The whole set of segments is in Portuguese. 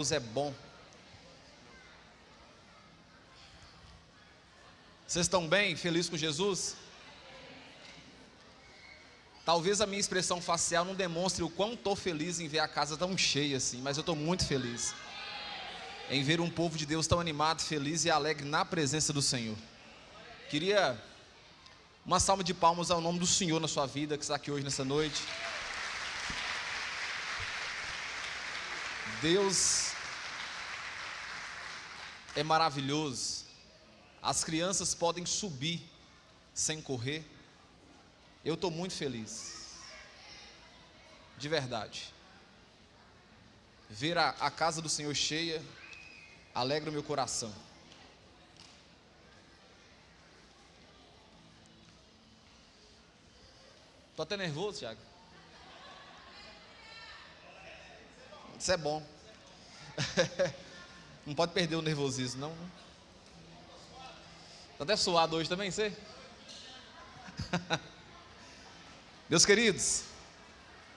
Deus é bom. Vocês estão bem? Felizes com Jesus? Talvez a minha expressão facial não demonstre o quão estou feliz em ver a casa tão cheia assim, mas eu estou muito feliz em ver um povo de Deus tão animado, feliz e alegre na presença do Senhor. Queria uma salva de palmas ao nome do Senhor na sua vida, que está aqui hoje nessa noite. Deus é maravilhoso. As crianças podem subir sem correr. Eu estou muito feliz, de verdade. Ver a casa do Senhor cheia alegra o meu coração. Estou até nervoso, Thiago. Isso é bom. Não pode perder o nervosismo, não. Está até suado hoje também, você? Meus queridos,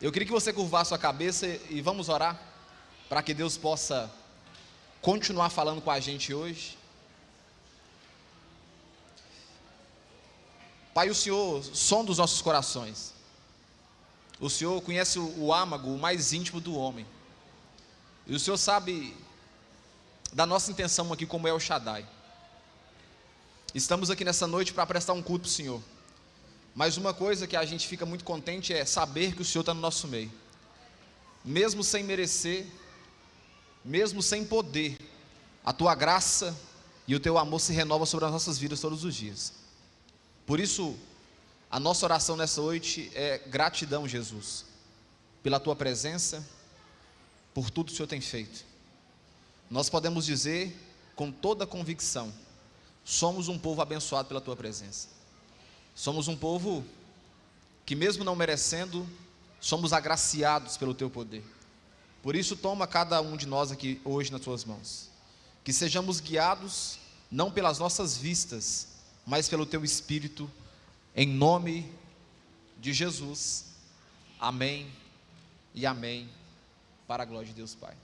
eu queria que você curvasse sua cabeça e vamos orar para que Deus possa continuar falando com a gente hoje. Pai, o Senhor sonda os nossos corações. O Senhor conhece o âmago, o mais íntimo do homem. E o Senhor sabe da nossa intenção aqui como El Shaddai. Estamos aqui nessa noite para prestar um culto para o Senhor. Mas uma coisa que a gente fica muito contente é saber que o Senhor está no nosso meio. Mesmo sem merecer, mesmo sem poder, a Tua graça e o Teu amor se renova sobre as nossas vidas todos os dias. Por isso, a nossa oração nessa noite é gratidão, Jesus, pela Tua presença, por tudo que o Senhor tem feito. Nós podemos dizer com toda convicção: somos um povo abençoado pela Tua presença. Somos um povo que, mesmo não merecendo, somos agraciados pelo Teu poder. Por isso, toma cada um de nós aqui hoje nas Tuas mãos. Que sejamos guiados não pelas nossas vistas, mas pelo Teu Espírito, em nome de Jesus. Amém e amém, para a glória de Deus Pai.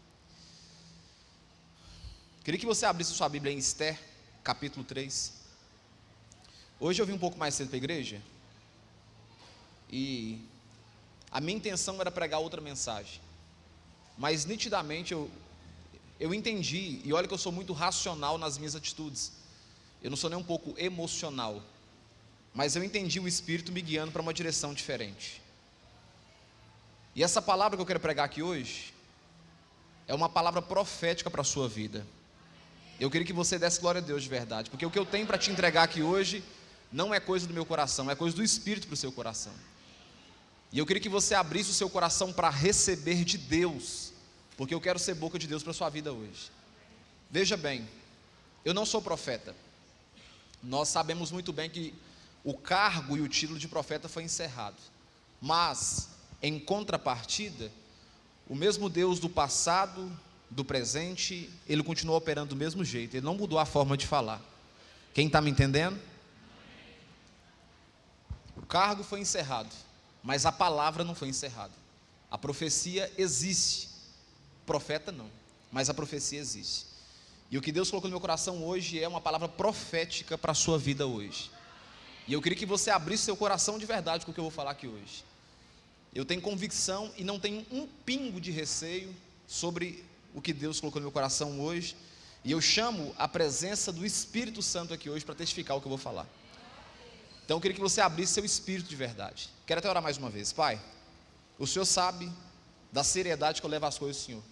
Queria que você abrisse sua Bíblia em Esther, capítulo 3. Hoje eu vim um pouco mais cedo para a igreja e a minha intenção era pregar outra mensagem, mas nitidamente eu entendi, e olha que eu sou muito racional nas minhas atitudes, eu não sou nem um pouco emocional, mas eu entendi o Espírito me guiando para uma direção diferente. E essa palavra que eu quero pregar aqui hoje é uma palavra profética para a sua vida. Eu queria que você desse glória a Deus de verdade, porque o que eu tenho para te entregar aqui hoje não é coisa do meu coração, é coisa do Espírito para o seu coração. E eu queria que você abrisse o seu coração para receber de Deus, porque eu quero ser boca de Deus para a sua vida hoje. Veja bem, eu não sou profeta. Nós sabemos muito bem que o cargo e o título de profeta foi encerrado. Mas, em contrapartida, o mesmo Deus do passado, do presente, Ele continua operando do mesmo jeito. Ele não mudou a forma de falar. Quem está me entendendo? O cargo foi encerrado, mas a palavra não foi encerrada. A profecia existe, profeta não, mas a profecia existe. E o que Deus colocou no meu coração hoje é uma palavra profética para a sua vida hoje. E eu queria que você abrisse seu coração de verdade com o que eu vou falar aqui hoje. Eu tenho convicção e não tenho um pingo de receio sobre o que Deus colocou no meu coração hoje. E eu chamo a presença do Espírito Santo aqui hoje para testificar o que eu vou falar. Então eu queria que você abrisse seu espírito de verdade. Quero até orar mais uma vez. Pai, o Senhor sabe da seriedade que eu levo as coisas do Senhor.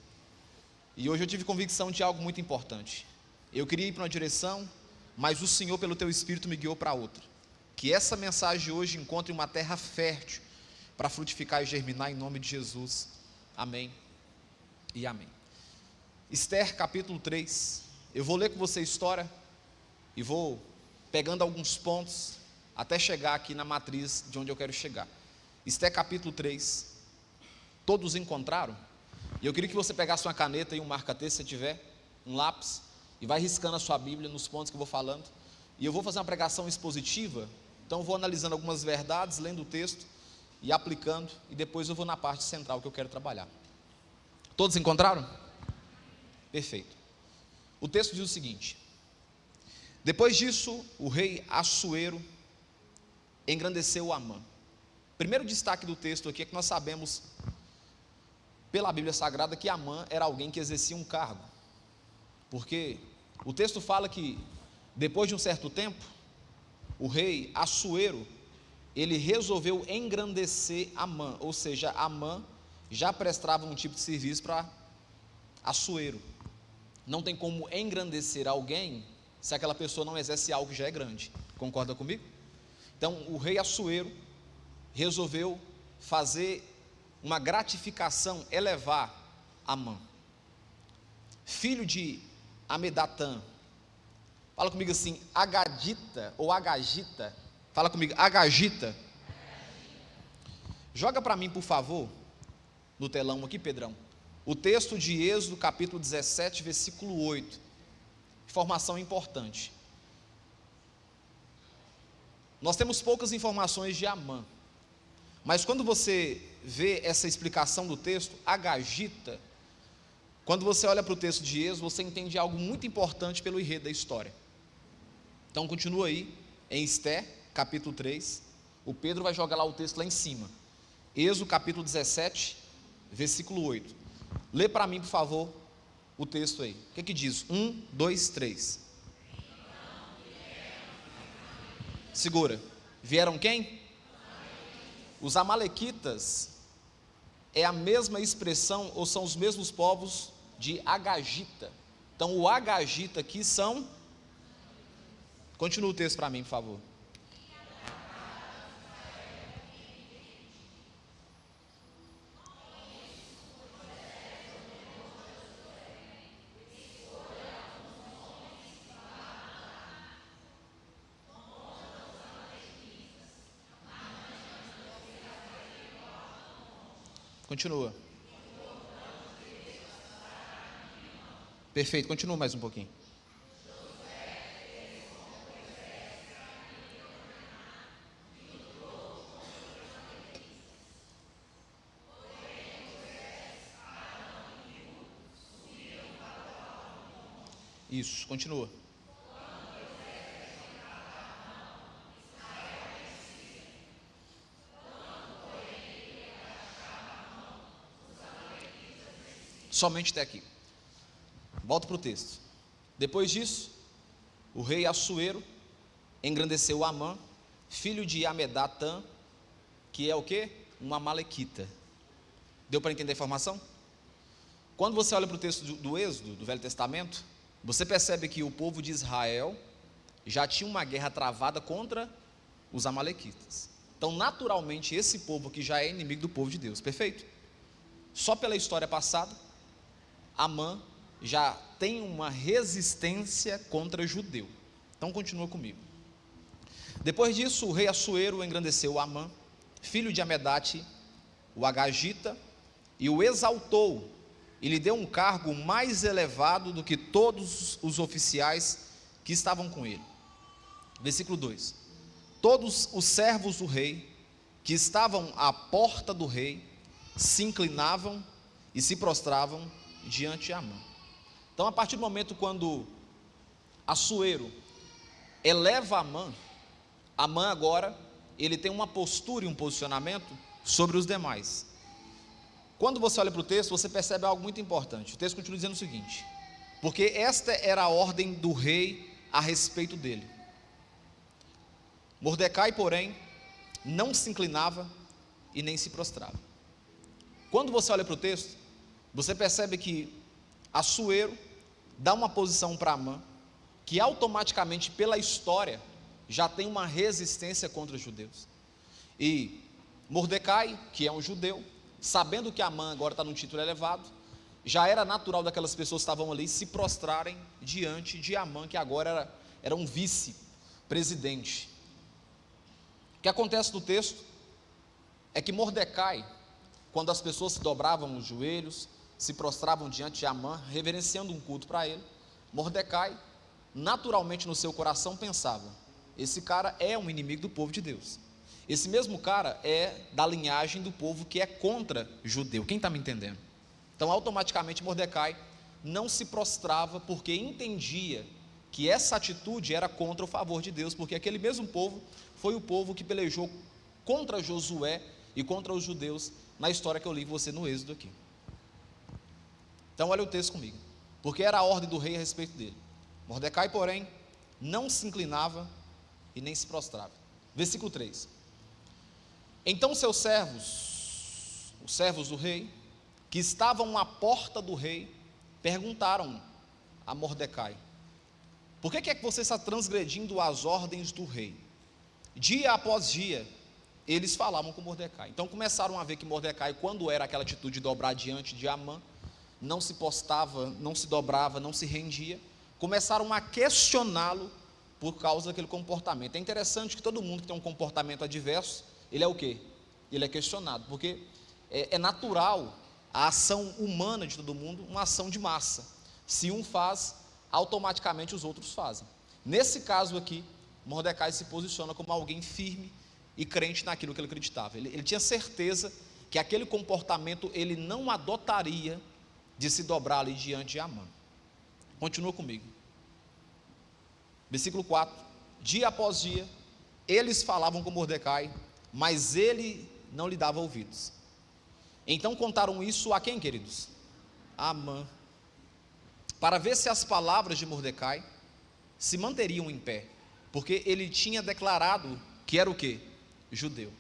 E hoje eu tive convicção de algo muito importante. Eu queria ir para uma direção, mas o Senhor, pelo Teu Espírito, me guiou para outra. Que essa mensagem hoje encontre uma terra fértil para frutificar e germinar em nome de Jesus. Amém e amém. Esther capítulo 3. Eu vou ler com você a história e vou pegando alguns pontos até chegar aqui na matriz de onde eu quero chegar. Esther capítulo 3. Todos encontraram? E eu queria que você pegasse uma caneta e um marca-texto, se tiver, um lápis, e vai riscando a sua Bíblia nos pontos que eu vou falando. E eu vou fazer uma pregação expositiva, então eu vou analisando algumas verdades, lendo o texto e aplicando, e depois eu vou na parte central que eu quero trabalhar. Todos encontraram? Perfeito. O texto diz o seguinte: depois disso, o rei Assuero engrandeceu Amã. Primeiro destaque do texto aqui é que nós sabemos, pela Bíblia Sagrada, que Amã era alguém que exercia um cargo, porque o texto fala que, depois de um certo tempo, o rei Assuero, ele resolveu engrandecer Amã, ou seja, Amã já prestava um tipo de serviço para Assuero. Não tem como engrandecer alguém se aquela pessoa não exerce algo que já é grande. Concorda comigo? Então, o rei Assuero resolveu fazer uma gratificação, elevar Amã, filho de Amedatã. Fala comigo assim, Agadita ou Agagita. Fala comigo, Agagita. Joga para mim, por favor, no telão aqui, Pedrão, o texto de Êxodo, capítulo 17, versículo 8. Informação importante. Nós temos poucas informações de Amã, mas quando você vê essa explicação do texto, Agagita, quando você olha para o texto de Êxodo, você entende algo muito importante pelo enredo da história. Então continua aí, em Esté, capítulo 3, o Pedro vai jogar lá o texto lá em cima, Êxodo capítulo 17, versículo 8, lê para mim, por favor, o texto aí, o que diz? 1, 2, 3, segura, vieram quem? Os amalequitas, é a mesma expressão, ou são os mesmos povos de Agagita. Então o Agagita aqui são, continua o texto para mim, por favor. Continua. Perfeito, continua mais um pouquinho. Isso, continua. Somente até aqui. Volta para o texto. Depois disso, o rei Assuero engrandeceu Amã, filho de Amedatã, que é o quê? Um amalequita. Deu para entender a informação? Quando você olha para o texto do Êxodo, do Velho Testamento, você percebe que o povo de Israel já tinha uma guerra travada contra os amalequitas. Então, naturalmente, esse povo aqui já é inimigo do povo de Deus, perfeito? Só pela história passada, Amã já tem uma resistência contra judeu. Então continua comigo. Depois disso, o rei Assuero engrandeceu Amã, filho de Amedate, o Agagita, e o exaltou, e lhe deu um cargo mais elevado do que todos os oficiais que estavam com ele. Versículo 2: todos os servos do rei, que estavam à porta do rei, se inclinavam e se prostravam diante de Amã. Então, a partir do momento quando Assuero eleva Amã, Amã agora, ele tem uma postura e um posicionamento sobre os demais. Quando você olha para o texto, você percebe algo muito importante. O texto continua dizendo o seguinte: porque esta era a ordem do rei a respeito dele. Mordecai, porém, não se inclinava e nem se prostrava. Quando você olha para o texto, você percebe que Assuero dá uma posição para Amã, que automaticamente, pela história, já tem uma resistência contra os judeus. E Mordecai, que é um judeu, sabendo que Amã agora está num título elevado, já era natural daquelas pessoas que estavam ali se prostrarem diante de Amã, que agora era um vice-presidente. O que acontece no texto é que Mordecai, quando as pessoas se dobravam os joelhos, se prostravam diante de Amã, reverenciando um culto para ele, Mordecai, naturalmente no seu coração pensava: esse cara é um inimigo do povo de Deus. Esse mesmo cara é da linhagem do povo que é contra judeu. Quem está me entendendo? Então, automaticamente, Mordecai não se prostrava porque entendia que essa atitude era contra o favor de Deus, porque aquele mesmo povo foi o povo que pelejou contra Josué e contra os judeus na história que eu li você no Êxodo aqui. Então olha o texto comigo, porque era a ordem do rei a respeito dele. Mordecai, porém, não se inclinava e nem se prostrava. Versículo 3. Então seus servos, os servos do rei, que estavam à porta do rei, perguntaram a Mordecai: por que é que você está transgredindo as ordens do rei? Dia após dia, eles falavam com Mordecai. Então começaram a ver que Mordecai, quando era aquela atitude de dobrar diante de Amã, não se postava, não se dobrava, não se rendia, começaram a questioná-lo por causa daquele comportamento. É interessante que todo mundo que tem um comportamento adverso, ele é o quê? Ele é questionado, porque é natural a ação humana de todo mundo, uma ação de massa. Se um faz, automaticamente os outros fazem. Nesse caso aqui, Mordecai se posiciona como alguém firme e crente naquilo que ele acreditava. Ele tinha certeza que aquele comportamento ele não adotaria de se dobrar ali diante de Amã. Continua comigo. Versículo 4. Dia após dia, eles falavam com Mordecai, mas ele não lhe dava ouvidos. Então contaram isso a quem, queridos? A Amã, para ver se as palavras de Mordecai se manteriam em pé, porque ele tinha declarado que era o quê? Judeu.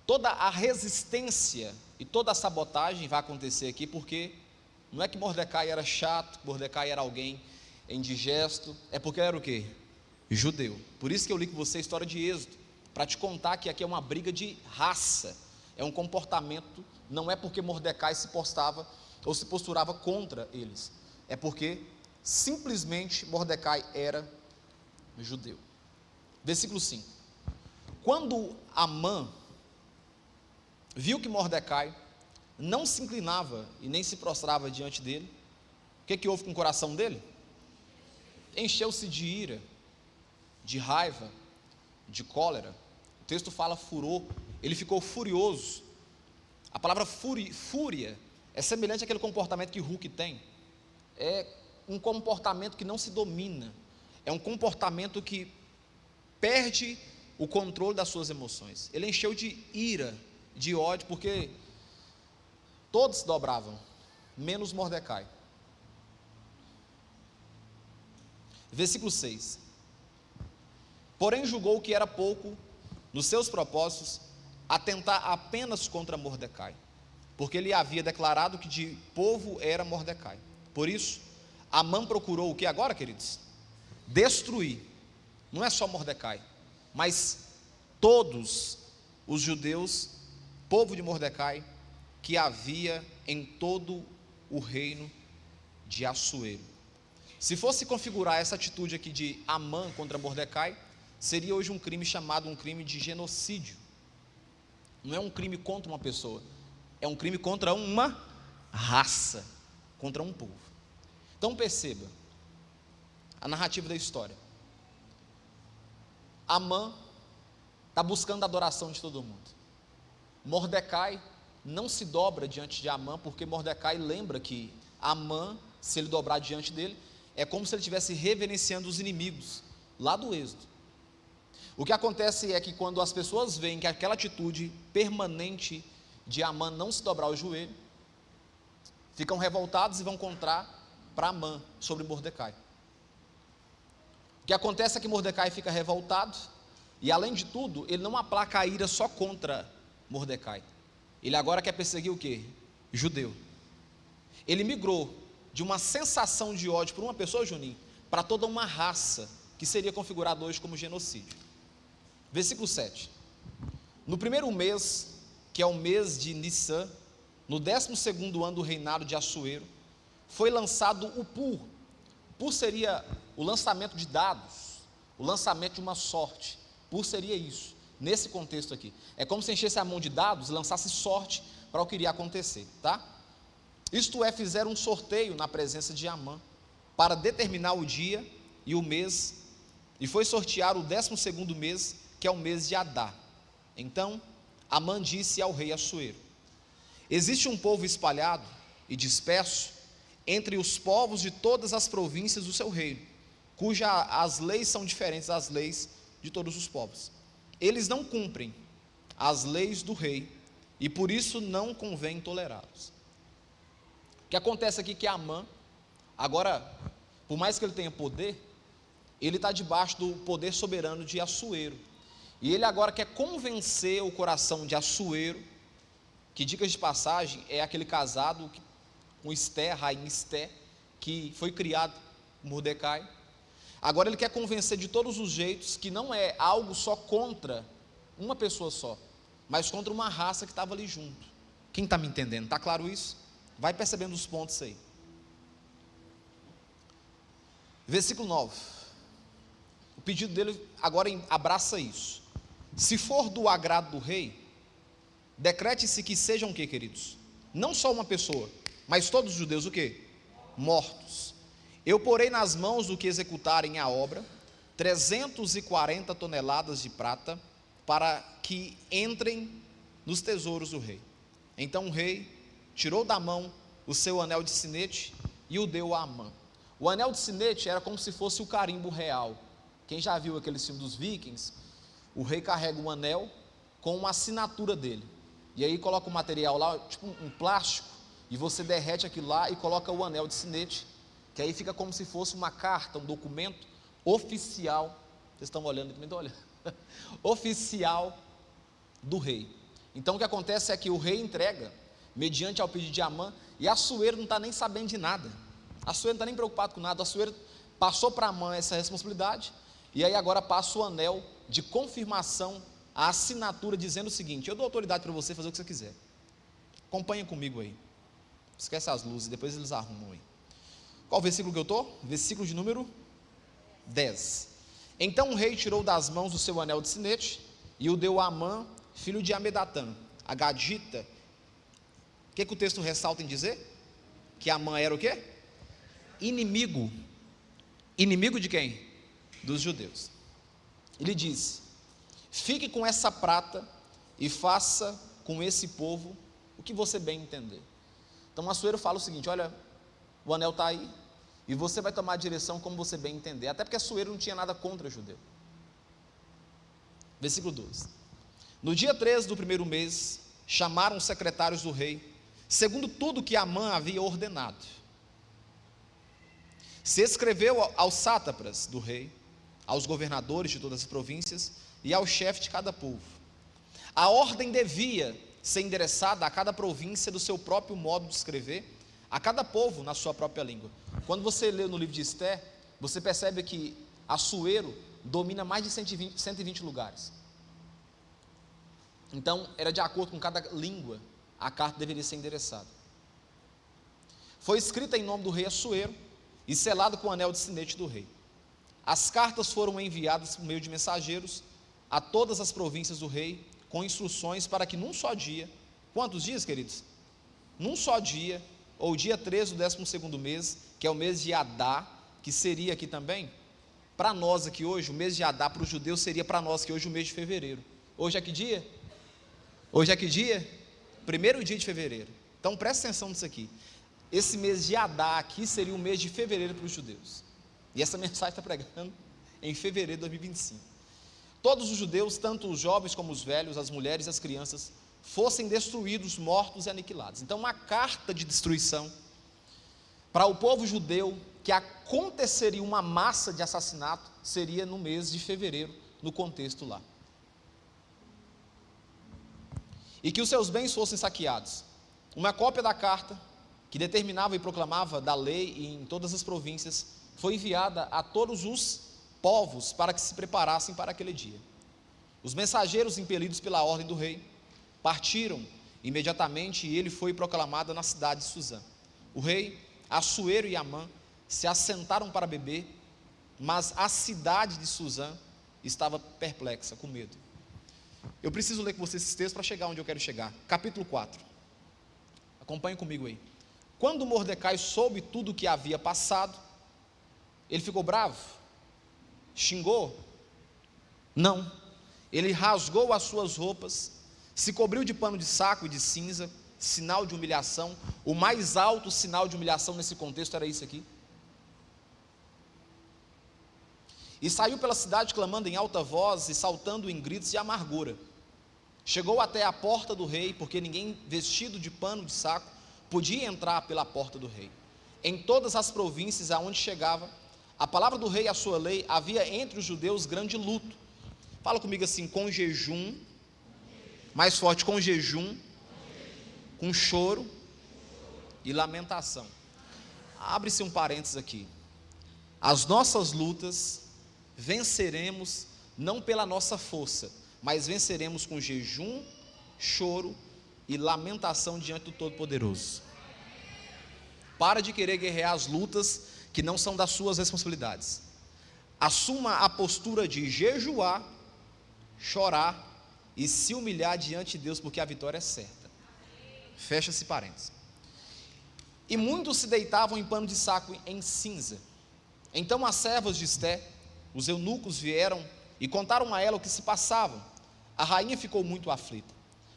Toda a resistência e toda a sabotagem vai acontecer aqui, porque não é que Mordecai era chato, Mordecai era alguém indigesto, é porque era o quê? Judeu. Por isso que eu li com você a história de Êxodo, para te contar que aqui é uma briga de raça, é um comportamento, não é porque Mordecai se postava ou se posturava contra eles, é porque simplesmente Mordecai era judeu. Versículo 5. Quando Amã viu que Mordecai não se inclinava e nem se prostrava diante dele, o que houve com o coração dele? Encheu-se de ira, de raiva, de cólera. O texto fala furor, ele ficou furioso. A palavra fúria é semelhante àquele comportamento que Hulk tem. É um comportamento que não se domina, é um comportamento que perde o controle das suas emoções. Ele encheu de ira, de ódio, porque todos se dobravam, menos Mordecai. Versículo 6. Porém julgou que era pouco, nos seus propósitos, atentar apenas contra Mordecai, porque ele havia declarado que de povo era Mordecai. Por isso, Amã procurou o que agora, queridos? Destruir, não é só Mordecai, mas todos os judeus, povo de Mordecai, que havia em todo o reino de Assuero. Se fosse configurar essa atitude aqui de Amã contra Mordecai, seria hoje um crime chamado um crime de genocídio. Não é um crime contra uma pessoa, é um crime contra uma raça, contra um povo. Então perceba a narrativa da história. Amã está buscando a adoração de todo mundo. Mordecai não se dobra diante de Amã, porque Mordecai lembra que Amã, se ele dobrar diante dele, é como se ele estivesse reverenciando os inimigos, lá do Êxodo. O que acontece é que quando as pessoas veem que aquela atitude permanente de Amã não se dobrar o joelho, ficam revoltados e vão contar para Amã sobre Mordecai. O que acontece é que Mordecai fica revoltado, e além de tudo, ele não aplaca a ira só contra Mordecai, ele agora quer perseguir o quê? Judeu. Ele migrou de uma sensação de ódio por uma pessoa, Juninho, para toda uma raça, que seria configurado hoje como genocídio. Versículo 7. No primeiro mês, que é o mês de Nissan, no 12º ano do reinado de Assuero, foi lançado o Pur. Pur seria o lançamento de dados, o lançamento de uma sorte. Pur seria isso, nesse contexto aqui. É como se enchesse a mão de dados e lançasse sorte para o que iria acontecer, tá? Isto é, fizeram um sorteio na presença de Amã, para determinar o dia e o mês, e foi sortear o 12º mês, que é o mês de Adar. Então, Amã disse ao rei Assuero: existe um povo espalhado e disperso entre os povos de todas as províncias do seu reino, as leis são diferentes das leis de todos os povos. Eles não cumprem as leis do rei, e por isso não convém tolerá-los. O que acontece aqui é que Amã, agora, por mais que ele tenha poder, ele está debaixo do poder soberano de Assuero, e ele agora quer convencer o coração de Assuero, que, dicas de passagem, é aquele casado com Esté, a rainha Esté, que foi criado por Mordecai. Agora ele quer convencer de todos os jeitos que não é algo só contra uma pessoa só, mas contra uma raça que estava ali junto. Quem está me entendendo? Está claro isso? Vai percebendo os pontos aí. Versículo 9. O pedido dele agora abraça isso. Se for do agrado do rei, decrete-se que sejam o quê, queridos? Não só uma pessoa, mas todos os judeus o quê? Mortos. Eu porei nas mãos do que executarem a obra 340 toneladas de prata, para que entrem nos tesouros do rei. Então o rei tirou da mão o seu anel de sinete e o deu a Amã. O anel de sinete era como se fosse o carimbo real. Quem já viu aquele filme dos Vikings, o rei carrega um anel com uma assinatura dele, e aí coloca o material lá, tipo um plástico, e você derrete aquilo lá e coloca o anel de sinete, que aí fica como se fosse uma carta, um documento oficial. Vocês estão olhando, eu também estou olhando. Oficial do rei. Então o que acontece é que o rei entrega, mediante ao pedido de Amã, e Assuero não está nem sabendo de nada. Assuero não está nem preocupado com nada. Assuero passou para Amã essa responsabilidade, e aí agora passa o anel de confirmação, a assinatura, dizendo o seguinte: eu dou autoridade para você fazer o que você quiser. Acompanha comigo aí. Esquece as luzes, depois eles arrumam aí. Qual versículo que eu estou? Versículo de número 10. Então o rei tirou das mãos o seu anel de sinete e o deu a Amã, filho de Amedatã, a Gadita. O que o texto ressalta em dizer? Que Amã era o quê? Inimigo. Inimigo de quem? Dos judeus. Ele disse: fique com essa prata e faça com esse povo o que você bem entender. Então Assuero fala o seguinte: olha, o anel está aí, e você vai tomar a direção como você bem entender, até porque Assuero não tinha nada contra judeu. Versículo 12. No dia 13 do primeiro mês, chamaram os secretários do rei, segundo tudo que Amã havia ordenado. Se escreveu aos sátrapas do rei, aos governadores de todas as províncias e ao chefe de cada povo. A ordem devia ser endereçada a cada província do seu próprio modo de escrever, a cada povo na sua própria língua. Quando você lê no livro de Esté, você percebe que Assuero domina mais de 120 lugares. Então, era de acordo com cada língua, a carta deveria ser endereçada. Foi escrita em nome do rei Assuero e selado com o anel de sinete do rei. As cartas foram enviadas por meio de mensageiros a todas as províncias do rei, com instruções para que num só dia, quantos dias, queridos? Num só dia, ou dia 13 do 12º mês, que é o mês de Adá, que seria aqui também, para nós aqui hoje, o mês de Adá para os judeus seria para nós que hoje o mês de fevereiro. Hoje é que dia? Hoje é que dia? Primeiro dia de fevereiro. Então presta atenção nisso aqui. Esse mês de Adá aqui seria o mês de fevereiro para os judeus. E essa mensagem está pregando em fevereiro de 2025. Todos os judeus, tanto os jovens como os velhos, as mulheres e as crianças, fossem destruídos, mortos e aniquilados. Então uma carta de destruição para o povo judeu, que aconteceria uma massa de assassinato, seria no mês de fevereiro, no contexto lá. E que os seus bens fossem saqueados. Uma cópia da carta, que determinava e proclamava da lei em todas as províncias, foi enviada a todos os povos para que se preparassem para aquele dia. Os mensageiros, impelidos pela ordem do rei, partiram imediatamente e ele foi proclamado na cidade de Suzã. O rei, Assuero e Amã se assentaram para beber, mas a cidade de Suzã estava perplexa, com medo. Eu preciso ler com vocês esses textos para chegar onde eu quero chegar. Capítulo 4. Acompanhe comigo aí. Quando Mordecai soube tudo o que havia passado, ele ficou bravo? Xingou? Não. Ele rasgou as suas roupas, se cobriu de pano de saco e de cinza, sinal de humilhação, o mais alto sinal de humilhação nesse contexto era isso aqui. E saiu pela cidade clamando em alta voz e saltando em gritos de amargura. Chegou até a porta do rei, porque ninguém vestido de pano de saco podia entrar pela porta do rei. Em todas as províncias aonde chegava, a palavra do rei e a sua lei, havia entre os judeus grande luto. Fala comigo assim, com jejum, mais forte, com jejum, com choro e lamentação. Abre-se um parênteses aqui. As nossas lutas venceremos não pela nossa força, mas venceremos com jejum, choro e lamentação diante do Todo-Poderoso. Para de querer guerrear as lutas que não são das suas responsabilidades. Assuma a postura de jejuar, chorar e se humilhar diante de Deus, porque a vitória é certa. Fecha-se parênteses. E muitos se deitavam em pano de saco em cinza. Então as servas de Esté, os eunucos, vieram e contaram a ela o que se passava. A rainha ficou muito aflita.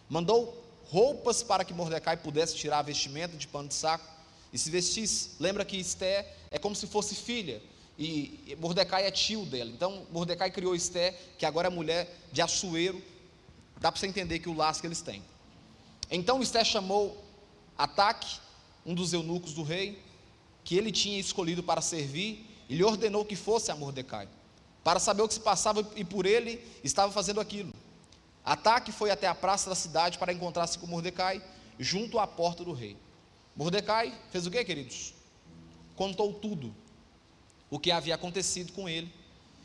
Mandou roupas para que Mordecai pudesse tirar a vestimenta de pano de saco e se vestisse. Lembra que Esté é como se fosse filha, e Mordecai é tio dela. Então Mordecai criou Esté, que agora é mulher de Assuero. Dá para você entender que o laço que eles têm. Então Esté chamou Ataque, um dos eunucos do rei, que ele tinha escolhido para servir, e lhe ordenou que fosse a Mordecai, para saber o que se passava, e por ele estava fazendo aquilo. Ataque foi até a praça da cidade para encontrar-se com Mordecai, junto à porta do rei. Mordecai fez o que, queridos? Contou tudo o que havia acontecido com ele,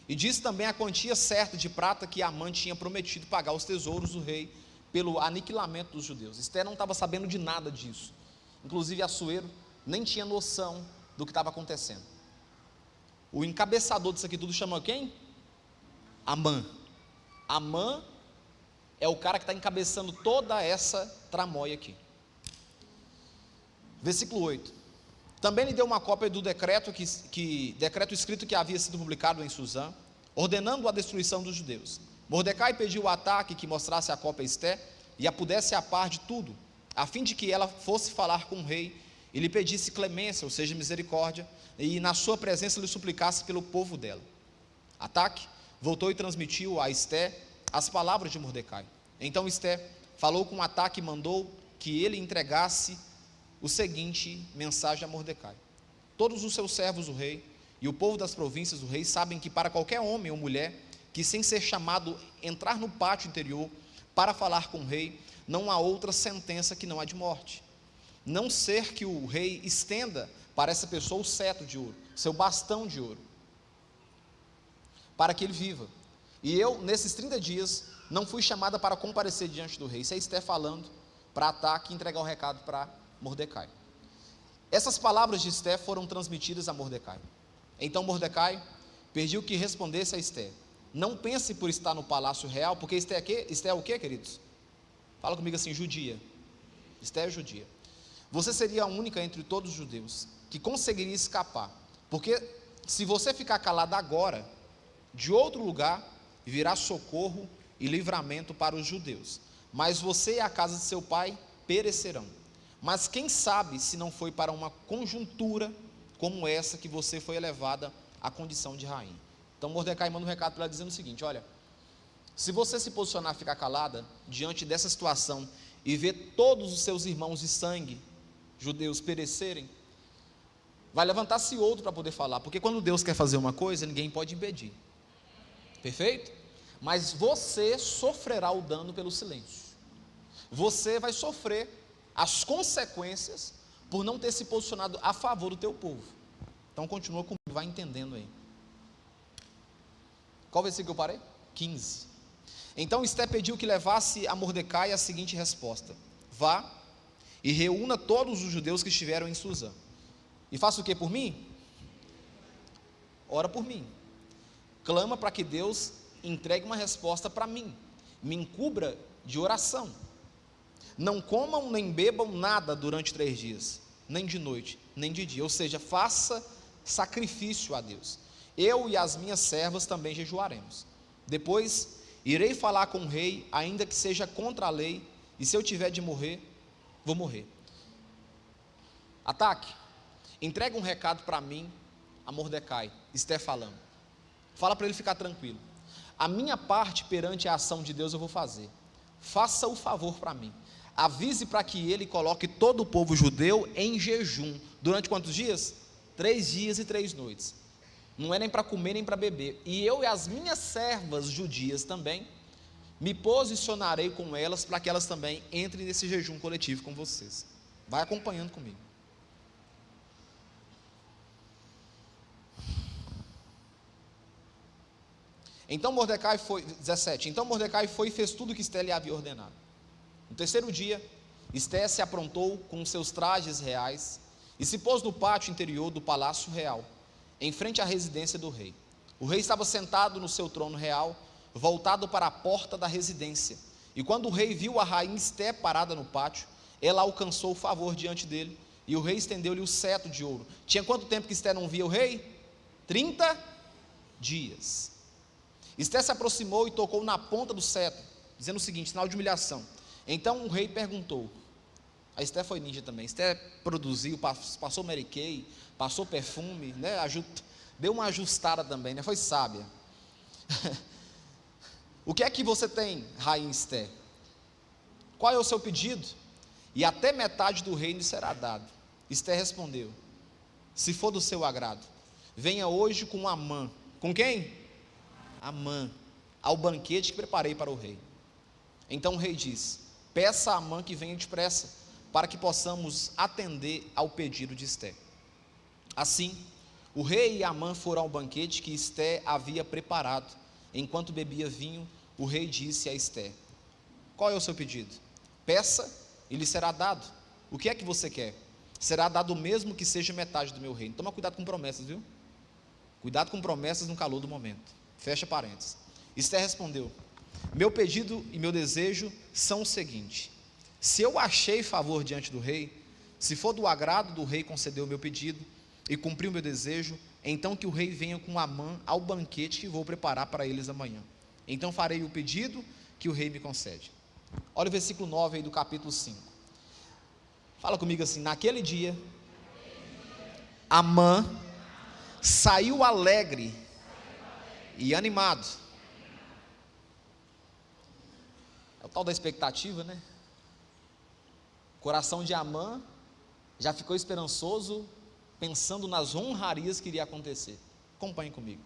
e disse também a quantia certa de prata que Amã tinha prometido pagar aos tesouros do rei, pelo aniquilamento dos judeus. Esté não estava sabendo de nada disso, inclusive Assuero nem tinha noção do que estava acontecendo. O encabeçador disso aqui tudo chama quem? Amã. Amã é o cara que está encabeçando toda essa tramóia aqui. Versículo 8. Também lhe deu uma cópia do decreto decreto escrito que havia sido publicado em Susã, ordenando a destruição dos judeus. Mordecai pediu ao Ataque que mostrasse a cópia a Esté e a pudesse a par de tudo, a fim de que ela fosse falar com o rei e lhe pedisse clemência, ou seja, misericórdia, e na sua presença lhe suplicasse pelo povo dela. Ataque voltou e transmitiu a Esté as palavras de Mordecai. Então Esté falou com Ataque e mandou que ele entregasse o seguinte mensagem a Mordecai: todos os seus servos do rei e o povo das províncias do rei sabem que para qualquer homem ou mulher que, sem ser chamado, entrar no pátio interior para falar com o rei, não há outra sentença que não a de morte, não ser que o rei estenda para essa pessoa o cetro de ouro, seu bastão de ouro, para que ele viva. E eu, nesses 30 dias, não fui chamada para comparecer diante do rei. Isso é Esté falando para Ataque e entregar o recado para Mordecai. Essas palavras de Esté foram transmitidas a Mordecai. Então Mordecai pediu que respondesse a Esté: não pense por estar no palácio real, porque Esté é o que, queridos? Fala comigo assim, judia. Esté é judia. Você seria a única entre todos os judeus que conseguiria escapar, porque se você ficar calado agora, de outro lugar virá socorro e livramento para os judeus, mas você e a casa de seu pai perecerão. Mas quem sabe se não foi para uma conjuntura como essa que você foi elevada à condição de rainha. Então Mordecai manda um recado para ela dizendo o seguinte: olha, se você se posicionar, ficar calada diante dessa situação e ver todos os seus irmãos de sangue, judeus, perecerem, vai levantar-se outro para poder falar, porque quando Deus quer fazer uma coisa, ninguém pode impedir, perfeito? Mas você sofrerá o dano pelo silêncio, você vai sofrer as consequências por não ter se posicionado a favor do teu povo. Então continua comigo, vai entendendo aí. Qual versículo que eu parei? 15. Então Esté pediu que levasse a Mordecai a seguinte resposta: vá e reúna todos os judeus que estiveram em Susã, e faça o que por mim? Ora por mim, clama para que Deus entregue uma resposta para mim, me encubra de oração. Não comam nem bebam nada durante 3 dias, nem de noite, nem de dia, ou seja, faça sacrifício a Deus. Eu e as minhas servas também jejuaremos. Depois irei falar com o rei, ainda que seja contra a lei, e se eu tiver de morrer, vou morrer. Ataque, entrega um recado para mim, a Mordecai, Esther falando. Fala para ele ficar tranquilo. A minha parte perante a ação de Deus eu vou fazer. Faça o favor para mim. Avise para que ele coloque todo o povo judeu em jejum. Durante quantos dias? 3 dias e 3 noites. Não é nem para comer nem para beber. E eu e as minhas servas judias também me posicionarei com elas para que elas também entrem nesse jejum coletivo com vocês. Vai acompanhando comigo. Então Mordecai foi, 17, então Mordecai foi e fez tudo o que Esther lhe havia ordenado. No 3º dia, Esther se aprontou com seus trajes reais e se pôs no pátio interior do palácio real, em frente à residência do rei. O rei estava sentado no seu trono real, voltado para a porta da residência. E quando o rei viu a rainha Esther parada no pátio, ela alcançou o favor diante dele, e o rei estendeu-lhe o cetro de ouro. Tinha quanto tempo que Esther não via o rei? 30 dias. Esther se aproximou e tocou na ponta do cetro, dizendo o seguinte, sinal de humilhação. Então o rei perguntou. A Esther foi ninja também. Esther produziu, passou Mary Kay, passou perfume, né? Deu uma ajustada também, né? Foi sábia. O que é que você tem, rainha Esther? Qual é o seu pedido? E até metade do reino será dado. Esther respondeu, se for do seu agrado, venha hoje com Amã. Com quem? Amã, ao banquete que preparei para o rei. Então o rei disse, peça a Amã que venha depressa, para que possamos atender ao pedido de Esther. Assim, o rei e Amã foram ao banquete que Esther havia preparado. Enquanto bebia vinho, o rei disse a Esther, qual é o seu pedido? Peça e lhe será dado. O que é que você quer? Será dado o mesmo que seja metade do meu reino. Toma cuidado com promessas, viu? Cuidado com promessas no calor do momento. Fecha parênteses. Esther respondeu, meu pedido e meu desejo são o seguinte, se eu achei favor diante do rei, se for do agrado do rei conceder o meu pedido e cumprir o meu desejo, então que o rei venha com Amã ao banquete que vou preparar para eles amanhã. Então farei o pedido que o rei me concede. Olha o versículo 9 aí do capítulo 5. Fala comigo assim, naquele dia, Amã saiu alegre e animado. É o tal da expectativa, né? O coração de Amã já ficou esperançoso, pensando nas honrarias que iria acontecer. Acompanhe comigo.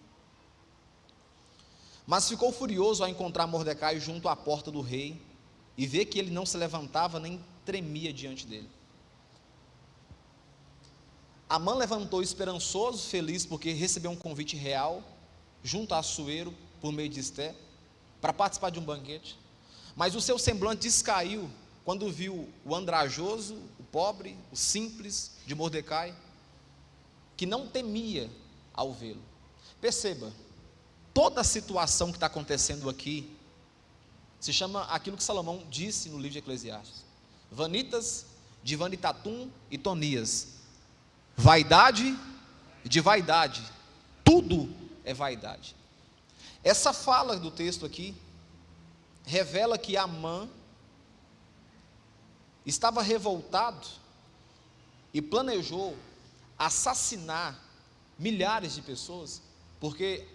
Mas ficou furioso ao encontrar Mordecai junto à porta do rei e ver que ele não se levantava nem tremia diante dele. Amã levantou esperançoso, feliz porque recebeu um convite real junto a Assuero, por meio de Esther, para participar de um banquete, mas o seu semblante descaiu, quando viu o andrajoso, o pobre, o simples de Mordecai, que não temia ao vê-lo. Perceba, toda a situação que está acontecendo aqui, se chama aquilo que Salomão disse no livro de Eclesiastes, vanitas de vanitatum e tonias, vaidade de vaidade, tudo é vaidade. Essa fala do texto aqui revela que Amã estava revoltado e planejou assassinar milhares de pessoas, porque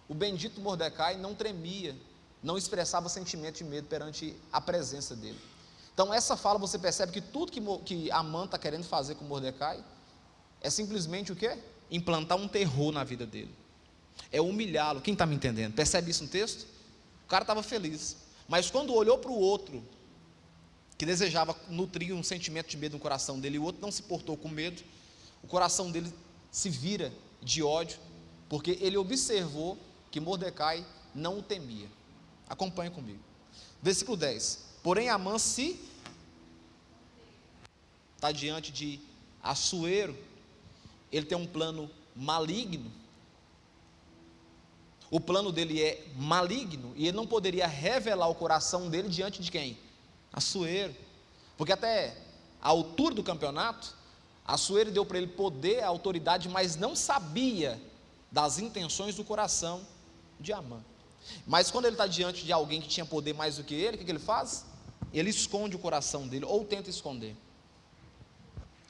o bendito Mordecai não tremia, não expressava sentimento de medo perante a presença dele. Então essa fala você percebe que tudo que Amã está querendo fazer com Mordecai é simplesmente o quê? Implantar um terror na vida dele, é humilhá-lo. Quem está me entendendo? Percebe isso no texto? O cara estava feliz, mas quando olhou para o outro, que desejava nutrir um sentimento de medo no coração dele, e o outro não se portou com medo, o coração dele se vira de ódio, porque ele observou que Mordecai não o temia. Acompanhe comigo. Versículo 10. Porém Amã está diante de Assuero, ele tem um plano maligno, o plano dele é maligno, e ele não poderia revelar o coração dele diante de quem? Assuero, porque até a altura do campeonato, Assuero deu para ele poder, autoridade, mas não sabia das intenções do coração de Amã. Mas quando ele está diante de alguém que tinha poder mais do que ele, o que ele faz? ele esconde o coração dele, ou tenta esconder.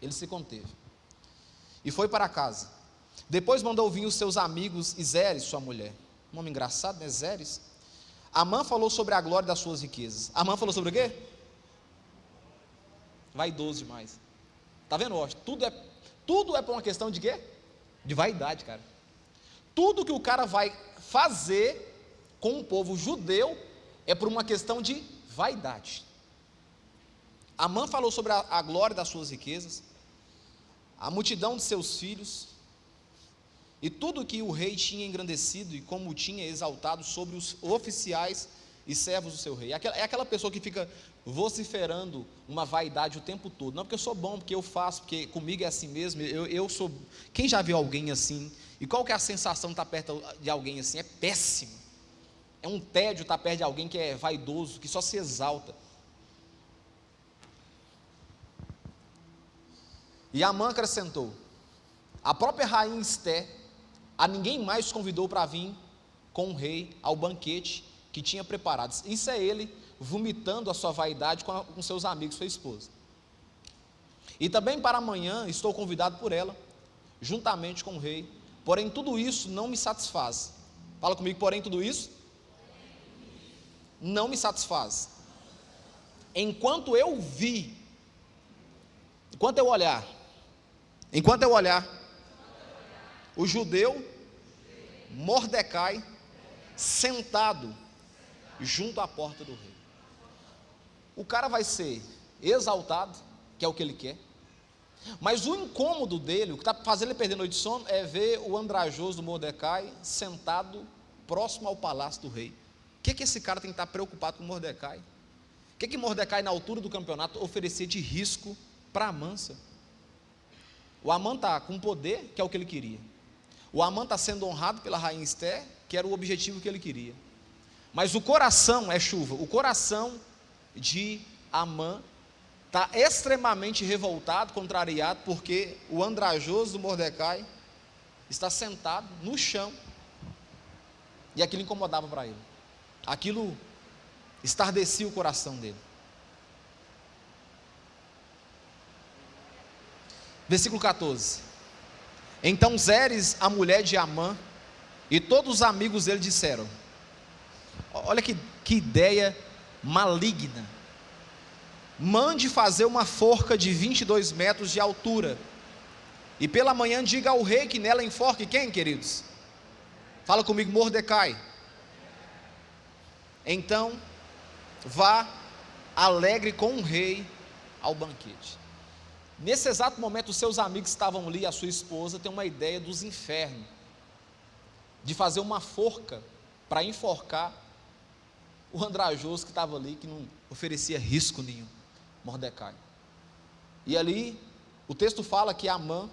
Ele se conteve e foi para casa. Depois mandou vir os seus amigos e Zeres, sua mulher. Nome engraçado, né? Zeres. Amã falou sobre a glória das suas riquezas. Amã falou sobre o quê? Vaidoso demais. Está vendo? Tudo é por uma questão de quê? De vaidade, cara. Tudo que o cara vai fazer com o povo judeu é por uma questão de vaidade. Amã falou sobre a glória das suas riquezas, a multidão de seus filhos, e tudo que o rei tinha engrandecido e como tinha exaltado sobre os oficiais e servos do seu rei. É aquela pessoa que fica vociferando uma vaidade o tempo todo. Não porque eu sou bom, porque eu faço, porque comigo é assim mesmo, eu sou... Quem já viu alguém assim? E qual que é a sensação de estar perto de alguém assim? É péssimo. É um tédio estar perto de alguém que é vaidoso, que só se exalta. E Amã acrescentou: a própria rainha Esté a ninguém mais convidou para vir com o rei ao banquete que tinha preparado. Isso é ele vomitando a sua vaidade com seus amigos, sua esposa. E também para amanhã estou convidado por ela, juntamente com o rei, porém tudo isso não me satisfaz. Fala comigo, porém tudo isso não me satisfaz. Enquanto eu olhar, o judeu Mordecai sentado junto à porta do rei. O cara vai ser exaltado, que é o que ele quer, mas o incômodo dele, o que está fazendo ele perder a noite de sono, é ver o andrajoso do Mordecai sentado próximo ao palácio do rei. O que esse cara tem que estar preocupado com Mordecai? O que Mordecai, na altura do campeonato, oferecia de risco para Amã? O Amã está com poder, que é o que ele queria. O Amã está sendo honrado pela rainha Esté, que era o objetivo que ele queria. Mas o coração é chuva. O coração de Amã está extremamente revoltado, contrariado, porque o andrajoso do Mordecai está sentado no chão, e aquilo incomodava para ele. Aquilo estardecia o coração dele. Versículo 14. Então Zeres, a mulher de Amã, e todos os amigos dele disseram: olha que ideia maligna. Mande fazer uma forca de 22 metros de altura, e pela manhã diga ao rei que nela enforque quem, queridos? Fala comigo, Mordecai. Então vá alegre com o rei ao banquete. Nesse exato momento, os seus amigos estavam ali, a sua esposa tem uma ideia dos infernos, de fazer uma forca para enforcar o andrajoso que estava ali, que não oferecia risco nenhum, Mordecai. E ali, o texto fala que Amã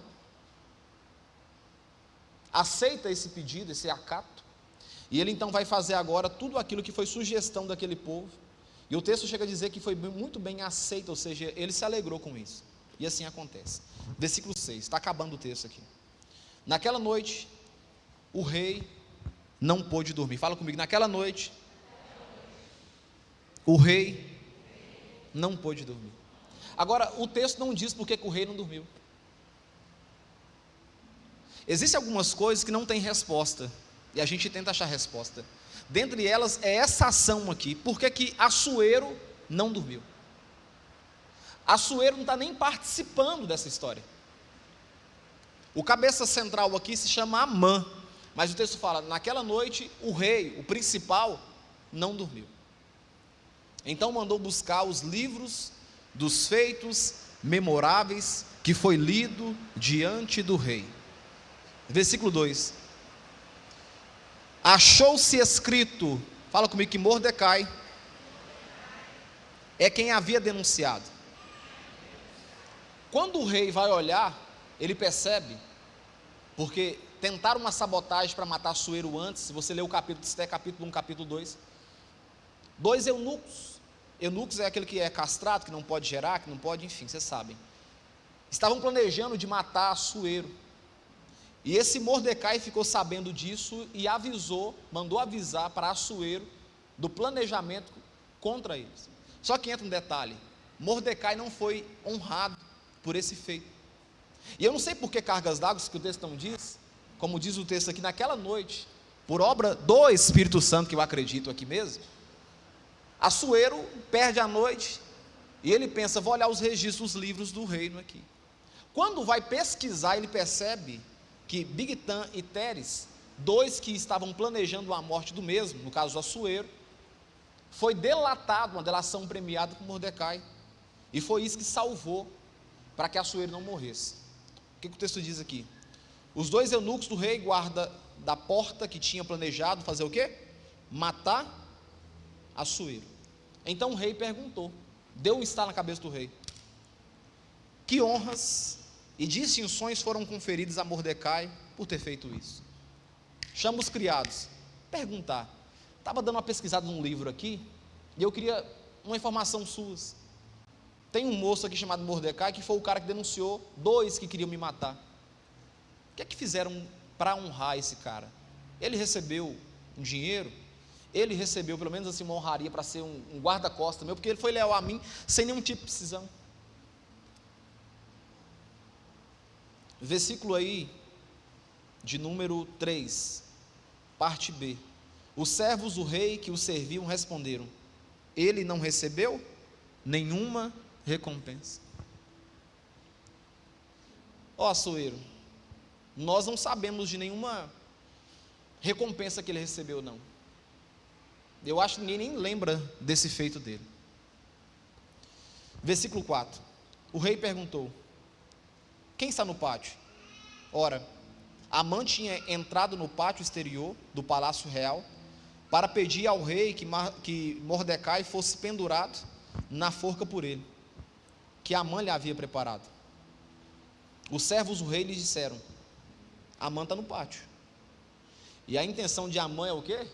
aceita esse pedido, esse acato, e ele então vai fazer agora tudo aquilo que foi sugestão daquele povo, e o texto chega a dizer que foi muito bem aceito, ou seja, ele se alegrou com isso. E assim acontece. Versículo 6, está acabando o texto aqui. Naquela noite, o rei não pôde dormir. Fala comigo, naquela noite, o rei não pôde dormir. Agora, o texto não diz por que o rei não dormiu. Existem algumas coisas que não têm resposta, e a gente tenta achar resposta. Dentre elas é essa ação aqui. Por que Assuero não dormiu? Assuero não está nem participando dessa história. O cabeça central aqui se chama Amã, mas o texto fala: naquela noite o rei, o principal, não dormiu. Então mandou buscar os livros dos feitos memoráveis que foi lido diante do rei. Versículo 2: achou-se escrito, fala comigo, que Mordecai é quem havia denunciado. Quando o rei vai olhar, ele percebe, porque tentaram uma sabotagem para matar Assuero antes. Se você ler o capítulo, se der capítulo 1, capítulo 2, 2 eunucos. Eunucos é aquele que é castrado, que não pode gerar, que não pode, enfim, vocês sabem. Estavam planejando de matar Assuero. E esse Mordecai ficou sabendo disso e mandou avisar para Assuero do planejamento contra eles. Só que entra um detalhe: Mordecai não foi honrado por esse feito. E eu não sei por que cargas d'água, que o texto não diz, como diz o texto aqui, naquela noite, por obra do Espírito Santo, que eu acredito aqui mesmo, Assuero perde a noite, e ele pensa, vou olhar os registros, os livros do reino aqui. Quando vai pesquisar, ele percebe que Bigtan e Teres, dois que estavam planejando a morte do mesmo, no caso do Assuero, foi delatado, uma delação premiada por Mordecai, e foi isso que salvou, para que Assuero não morresse. O que o texto diz aqui? Os dois eunucos do rei, guarda da porta, que tinha planejado fazer o quê? Matar Assuero. Então o rei perguntou, deu um estalo na cabeça do rei: que honras e distinções foram conferidas a Mordecai por ter feito isso? Chama os criados, perguntar. Estava dando uma pesquisada num livro aqui, e eu queria uma informação suas. Tem um moço aqui chamado Mordecai, que foi o cara que denunciou dois que queriam me matar. O que é que fizeram para honrar esse cara? Ele recebeu um dinheiro? Ele recebeu pelo menos assim uma honraria para ser um guarda-costa meu, porque ele foi leal a mim sem nenhum tipo de precisão. Versículo aí de número 3, parte B. Os servos do rei que o serviam responderam: ele não recebeu nenhuma recompensa. Ó Assuero, nós não sabemos de nenhuma recompensa que ele recebeu, não. Eu acho que ninguém nem lembra desse feito dele. Versículo 4. O rei perguntou: quem está no pátio? Ora, Amã tinha entrado no pátio exterior do palácio real para pedir ao rei que Mordecai fosse pendurado na forca por ele, que Amã lhe havia preparado. Os servos do rei lhe disseram: Amã está no pátio. E a intenção de Amã é o quê?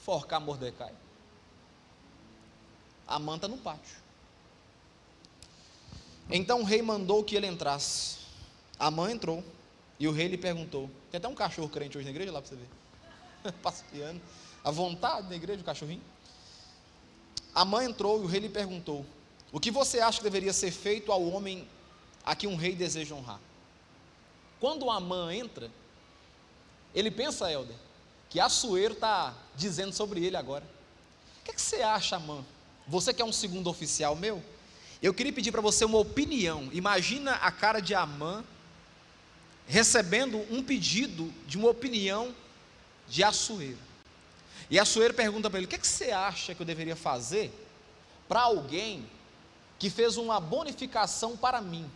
Forcar Mordecai. Amã está no pátio. Então o rei mandou que ele entrasse. Amã entrou, e o rei lhe perguntou. Tem até um cachorro crente hoje na igreja, lá para você ver, passeando, à vontade na igreja, o cachorrinho. Amã entrou, e o rei lhe perguntou: o que você acha que deveria ser feito ao homem a quem um rei deseja honrar? Quando Amã entra, ele pensa, Helder, que Assuero está dizendo sobre ele agora. O que você acha, Amã? Você que é um segundo oficial meu, eu queria pedir para você uma opinião. Imagina a cara de Amã recebendo um pedido de uma opinião de Assuero. E Assuero pergunta para ele: o que você acha que eu deveria fazer para alguém que fez uma bonificação para mim?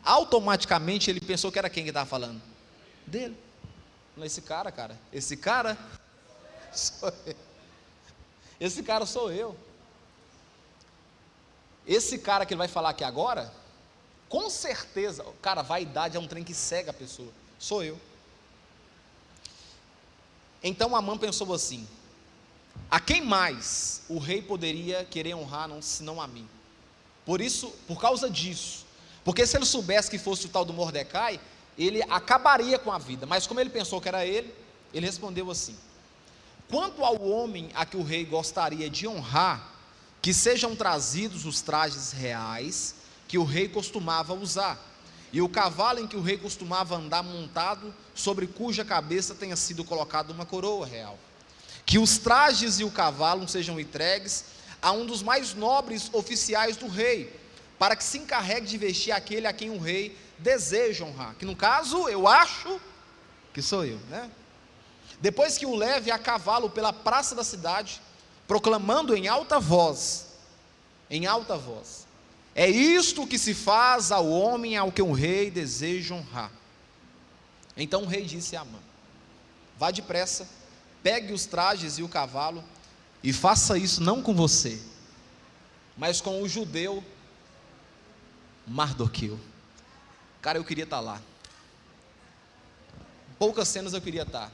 Automaticamente ele pensou que era quem que estava falando? Dele. Não, esse cara, esse cara sou eu. Esse cara sou eu. Esse cara que ele vai falar aqui agora, com certeza, cara, vaidade é um trem que cega a pessoa. Sou eu. Então Amã pensou assim: a quem mais o rei poderia querer honrar, senão a mim? Por causa disso, porque se ele soubesse que fosse o tal do Mordecai, ele acabaria com a vida. Mas como ele pensou que era ele respondeu assim: quanto ao homem a que o rei gostaria de honrar, que sejam trazidos os trajes reais que o rei costumava usar, e o cavalo em que o rei costumava andar montado, sobre cuja cabeça tenha sido colocada uma coroa real. Que os trajes e o cavalo sejam entregues a um dos mais nobres oficiais do rei, para que se encarregue de vestir aquele a quem o rei deseja honrar, que no caso eu acho que sou eu, né? Depois que o leve a cavalo pela praça da cidade, proclamando em alta voz, é isto que se faz ao homem ao que o rei deseja honrar. Então o rei disse a Amã: vá depressa, pegue os trajes e o cavalo, e faça isso não com você, mas com o judeu Mardoqueu. Cara, eu queria estar lá. Poucas cenas eu queria estar,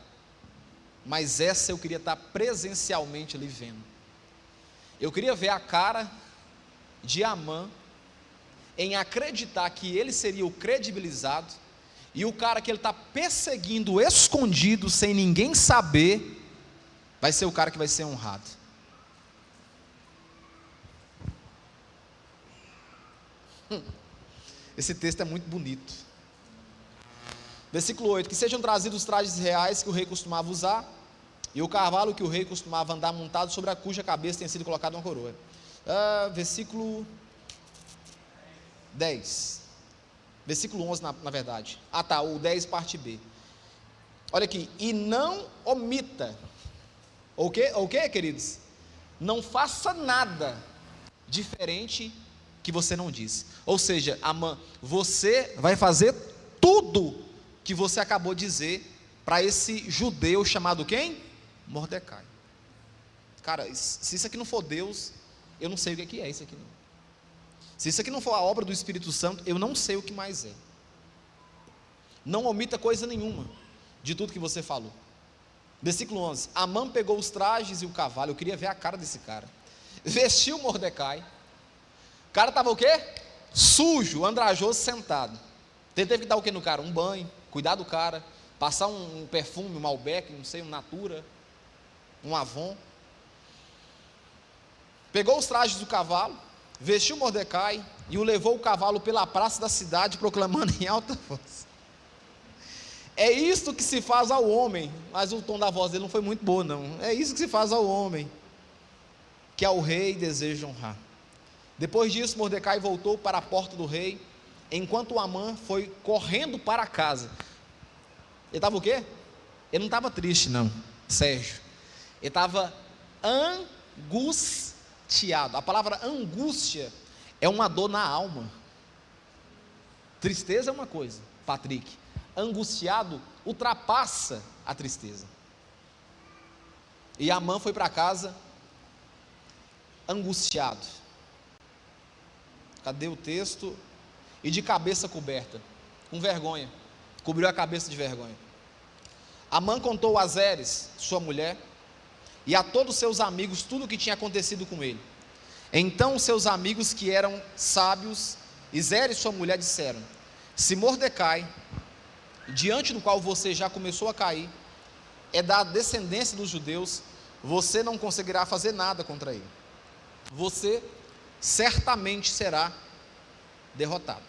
mas essa eu queria estar presencialmente ali vendo. Eu queria ver a cara de Amã em acreditar que ele seria o credibilizado, e o cara que ele está perseguindo escondido, sem ninguém saber, vai ser o cara que vai ser honrado. Esse texto é muito bonito. Versículo 8: que sejam trazidos os trajes reais que o rei costumava usar, e o cavalo que o rei costumava andar montado, sobre a cuja cabeça tenha sido colocada uma coroa. Versículo 10. Versículo 11, na verdade. O 10, parte B. Olha aqui. E não omita. O quê, queridos? Não faça nada diferente que você não disse. Ou seja, Amã, você vai fazer tudo que você acabou de dizer para esse judeu chamado quem? Mordecai. Cara, se isso aqui não for Deus, eu não sei o que é isso aqui não. Se isso aqui não for a obra do Espírito Santo, eu não sei o que mais é. Não omita coisa nenhuma de tudo que você falou. Versículo 11: Amã pegou os trajes e o cavalo. Eu queria ver a cara desse cara. Vestiu Mordecai. O cara estava o quê? Sujo, andrajoso, sentado. Ele teve que dar o que no cara? Um banho, cuidar do cara, passar um perfume, um Malbec, não sei, um Natura, um Avon. Pegou os trajes do cavalo, vestiu Mordecai e o levou o cavalo pela praça da cidade, proclamando em alta voz: é isto que se faz ao homem. Mas o tom da voz dele não foi muito bom não. É isso que se faz ao homem que ao rei deseja honrar. Depois disso, Mordecai voltou para a porta do rei, enquanto Amã foi correndo para casa. Ele estava o quê? Ele não estava triste não, Sérgio. Ele estava angustiado. A palavra angústia é uma dor na alma. Tristeza é uma coisa, Patrick. Angustiado ultrapassa a tristeza. E Amã foi para casa angustiado. Cadê o texto? E de cabeça coberta, com vergonha, cobriu a cabeça de vergonha. Amã contou a Zeres, sua mulher, e a todos seus amigos tudo o que tinha acontecido com ele. Então seus amigos, que eram sábios, e Zeres, sua mulher, disseram: se Mordecai, diante do qual você já começou a cair, é da descendência dos judeus, você não conseguirá fazer nada contra ele. Você certamente será derrotado.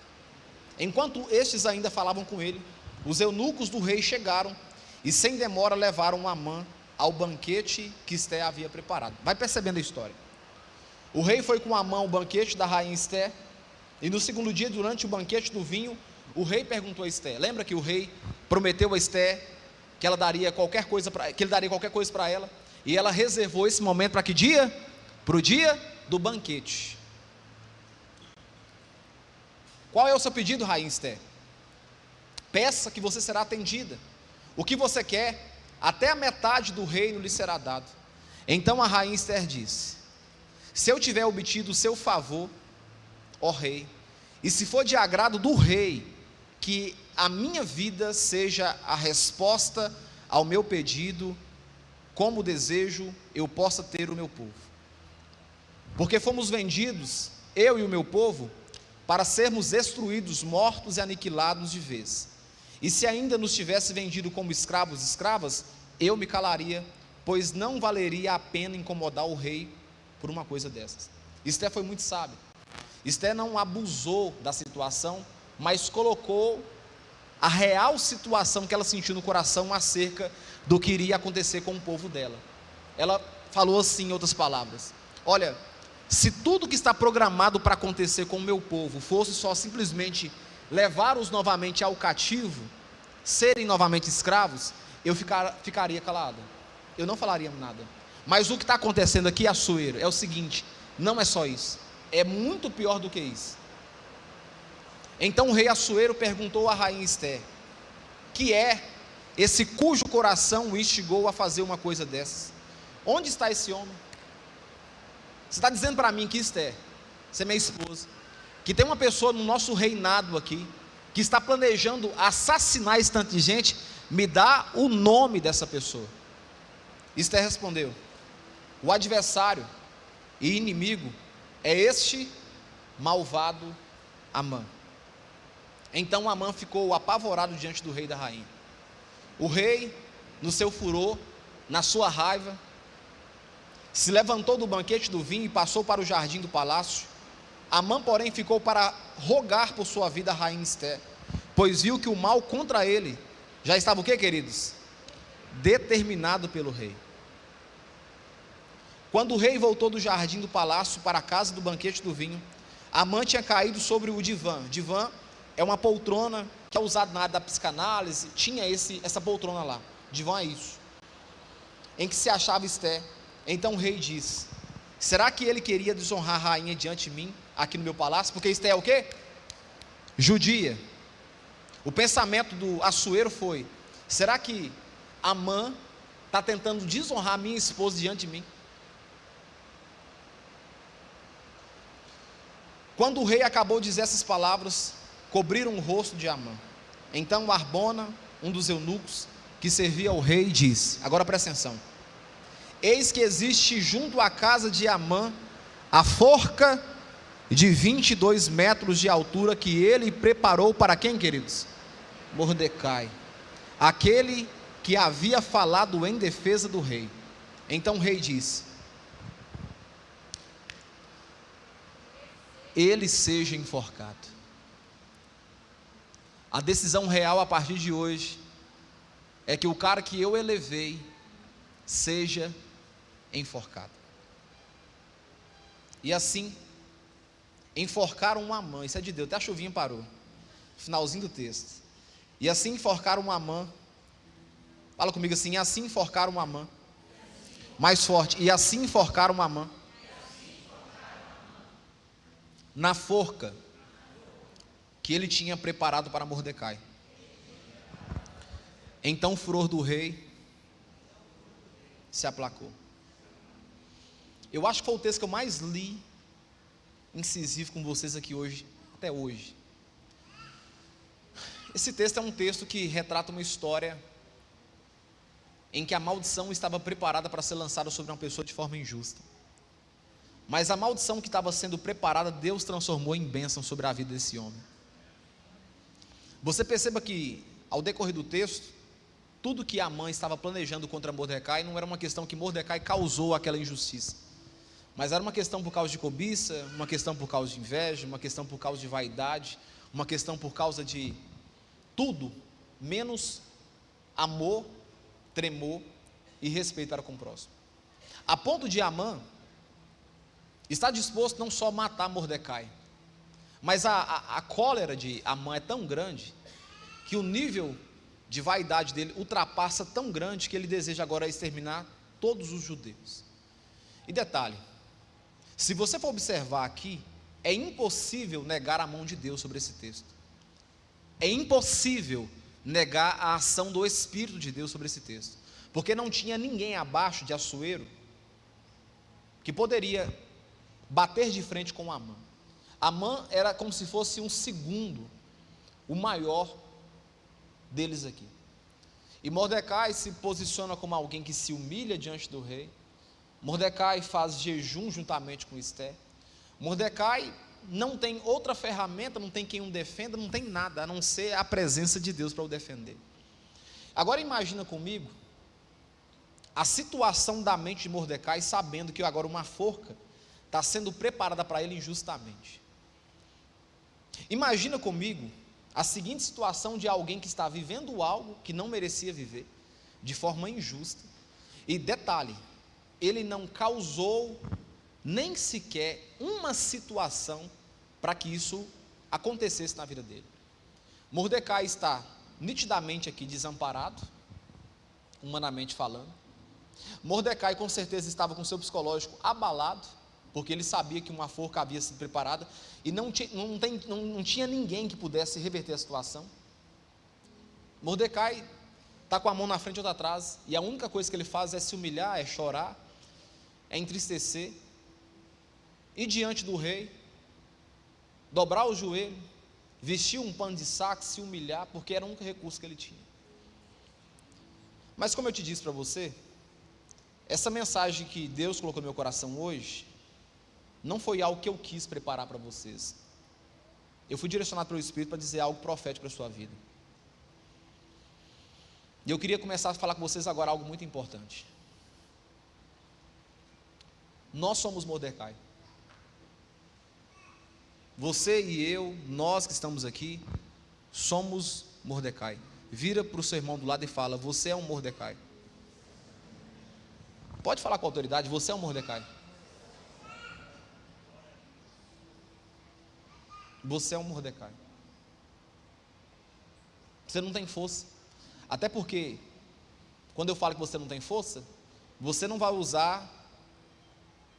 Enquanto estes ainda falavam com ele, os eunucos do rei chegaram e sem demora levaram Amã ao banquete que Esté havia preparado. Vai percebendo a história. O rei foi com Amã ao banquete da rainha Esté, e no segundo dia, durante o banquete do vinho, o rei perguntou a Esté. Lembra que o rei prometeu a Esté que ela daria qualquer coisa que ele daria qualquer coisa para ela, e ela reservou esse momento para que dia? Para o dia do banquete. Qual é o seu pedido, rainha Esté? Peça que você será atendida. O que você quer, até a metade do reino lhe será dado. Então a rainha Esté disse: se eu tiver obtido o seu favor, ó rei, e se for de agrado do rei, que a minha vida seja a resposta ao meu pedido, como desejo eu possa ter o meu povo. Porque fomos vendidos, eu e o meu povo, para sermos destruídos, mortos e aniquilados de vez. E se ainda nos tivesse vendido como escravos e escravas, eu me calaria, pois não valeria a pena incomodar o rei por uma coisa dessas. Esté foi muito sábio. Esté não abusou da situação, mas colocou a real situação que ela sentiu no coração acerca do que iria acontecer com o povo dela. Ela falou assim, em outras palavras: olha, se tudo que está programado para acontecer com o meu povo fosse só simplesmente levá-los novamente ao cativo, serem novamente escravos, eu ficaria calado, eu não falaria nada. Mas o que está acontecendo aqui, Assuero, é o seguinte: não é só isso, é muito pior do que isso. Então o rei Assuero perguntou à rainha Esté: que é esse cujo coração o instigou a fazer uma coisa dessas? Onde está esse homem? Você está dizendo para mim que Esté, você é minha esposa, que tem uma pessoa no nosso reinado aqui, que está planejando assassinar esse tanto de gente? Me dá o nome dessa pessoa. Esté respondeu: o adversário e inimigo é este malvado Amã. Então Amã ficou apavorado diante do rei e da rainha. O rei, no seu furor, na sua raiva, se levantou do banquete do vinho e passou para o jardim do palácio, Amã, porém, ficou para rogar por sua vida a rainha Ester, pois viu que o mal contra ele já estava o quê, queridos? Determinado pelo rei. Quando o rei voltou do jardim do palácio para a casa do banquete do vinho, Amã tinha caído sobre o divã. Divã é uma poltrona que é usada na área da psicanálise, tinha essa poltrona lá. Divã é isso, em que se achava Ester. Então o rei disse: será que ele queria desonrar a rainha diante de mim, aqui no meu palácio? Porque Ester é o quê? Judia. O pensamento do Assuero foi: será que Amã está tentando desonrar a minha esposa diante de mim? Quando o rei acabou de dizer essas palavras, cobriram o rosto de Amã. Então Arbona, um dos eunucos que servia ao rei, disse: agora presta atenção, eis que existe junto à casa de Amã a forca de 22 metros de altura que ele preparou para quem, queridos? Mordecai, aquele que havia falado em defesa do rei. Então o rei disse: ele seja enforcado. A decisão real a partir de hoje é que o cara que eu elevei seja enforcado. E assim enforcaram um Amã. Isso é de Deus, até a chuvinha parou, finalzinho do texto. E assim enforcaram um Amã. Fala comigo assim: e assim enforcaram um Amã. Mais forte: e assim enforcaram um Amã na forca que ele tinha preparado para Mordecai. Então o furor do rei se aplacou. Eu acho que foi o texto que eu mais li incisivo com vocês aqui hoje, até hoje. Esse texto é um texto que retrata uma história em que a maldição estava preparada para ser lançada sobre uma pessoa de forma injusta. Mas a maldição que estava sendo preparada, Deus transformou em bênção sobre a vida desse homem. Você perceba que, ao decorrer do texto, tudo que Amã estava planejando contra Mordecai não era uma questão que Mordecai causou aquela injustiça, mas era uma questão por causa de cobiça, uma questão por causa de inveja, uma questão por causa de vaidade, uma questão por causa de tudo, menos amor, tremor e respeito para com o próximo. A ponto de Amã está disposto não só a matar Mordecai, mas a cólera de Amã é tão grande, que o nível de vaidade dele ultrapassa tão grande, que ele deseja agora exterminar todos os judeus. E detalhe, se você for observar aqui, é impossível negar a mão de Deus sobre esse texto. É impossível negar a ação do Espírito de Deus sobre esse texto, porque não tinha ninguém abaixo de Assuero que poderia bater de frente com Amã. Amã era como se fosse um segundo, o maior deles aqui. E Mordecai se posiciona como alguém que se humilha diante do rei. Mordecai faz jejum juntamente com Ester. Mordecai não tem outra ferramenta, não tem quem o defenda, não tem nada, a não ser a presença de Deus para o defender. Agora imagina comigo a situação da mente de Mordecai, sabendo que agora uma forca está sendo preparada para ele injustamente. Imagina comigo a seguinte situação de alguém que está vivendo algo que não merecia viver, de forma injusta, e detalhe, ele não causou nem sequer uma situação para que isso acontecesse na vida dele. Mordecai está nitidamente aqui desamparado, humanamente falando. Mordecai com certeza estava com seu psicológico abalado, porque ele sabia que uma forca havia sido preparada, e não tinha ninguém que pudesse reverter a situação. Mordecai está com a mão na frente e outra atrás, e a única coisa que ele faz é se humilhar, é chorar, é entristecer, ir diante do rei, dobrar o joelho, vestir um pano de saco, se humilhar, porque era o único recurso que ele tinha. Mas como eu te disse para você, essa mensagem que Deus colocou no meu coração hoje, não foi algo que eu quis preparar para vocês. Eu fui direcionado pelo Espírito para dizer algo profético para a sua vida. E eu queria começar a falar com vocês agora algo muito importante. Nós somos Mordecai. Você e eu, nós que estamos aqui, somos Mordecai. Vira para o seu irmão do lado e fala: você é um Mordecai. Pode falar com autoridade: você é um Mordecai. Você é um Mordecai. Você não tem força. Até porque, quando eu falo que você não tem força, você não vai usar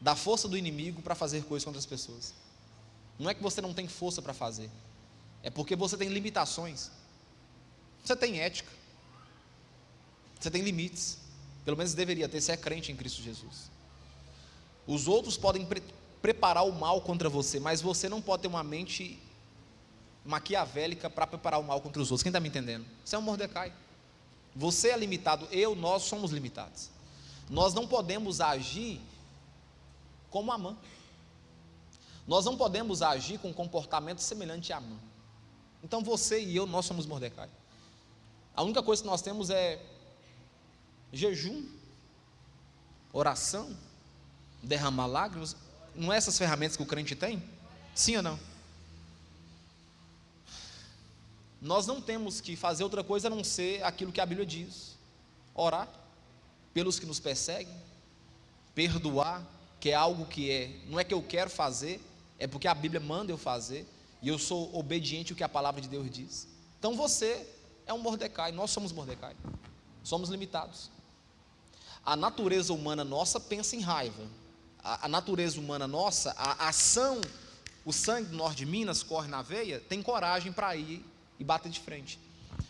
da força do inimigo para fazer coisas contra as pessoas. Não é que você não tem força para fazer, é porque você tem limitações. Você tem ética, você tem limites. Pelo menos deveria ter, se é crente em Cristo Jesus. Os outros podem preparar o mal contra você, mas você não pode ter uma mente maquiavélica para preparar o mal contra os outros. Quem está me entendendo? Você é um Mordecai. Você é limitado, nós somos limitados. Nós não podemos agir como Amã. Nós não podemos agir com um comportamento semelhante a Amã. Então você e eu, nós somos Mordecai. A única coisa que nós temos é jejum, oração, derramar lágrimas. Não é essas ferramentas que o crente tem? Sim ou não? Nós não temos que fazer outra coisa a não ser aquilo que a Bíblia diz: orar pelos que nos perseguem, perdoar, que é algo que não é que eu quero fazer, é porque a Bíblia manda eu fazer, e eu sou obediente ao que a palavra de Deus diz. Então você é um Mordecai, nós somos Mordecai, somos limitados. A natureza humana nossa pensa em raiva, a natureza humana nossa, a ação, o sangue do norte de Minas corre na veia, tem coragem para ir e bater de frente.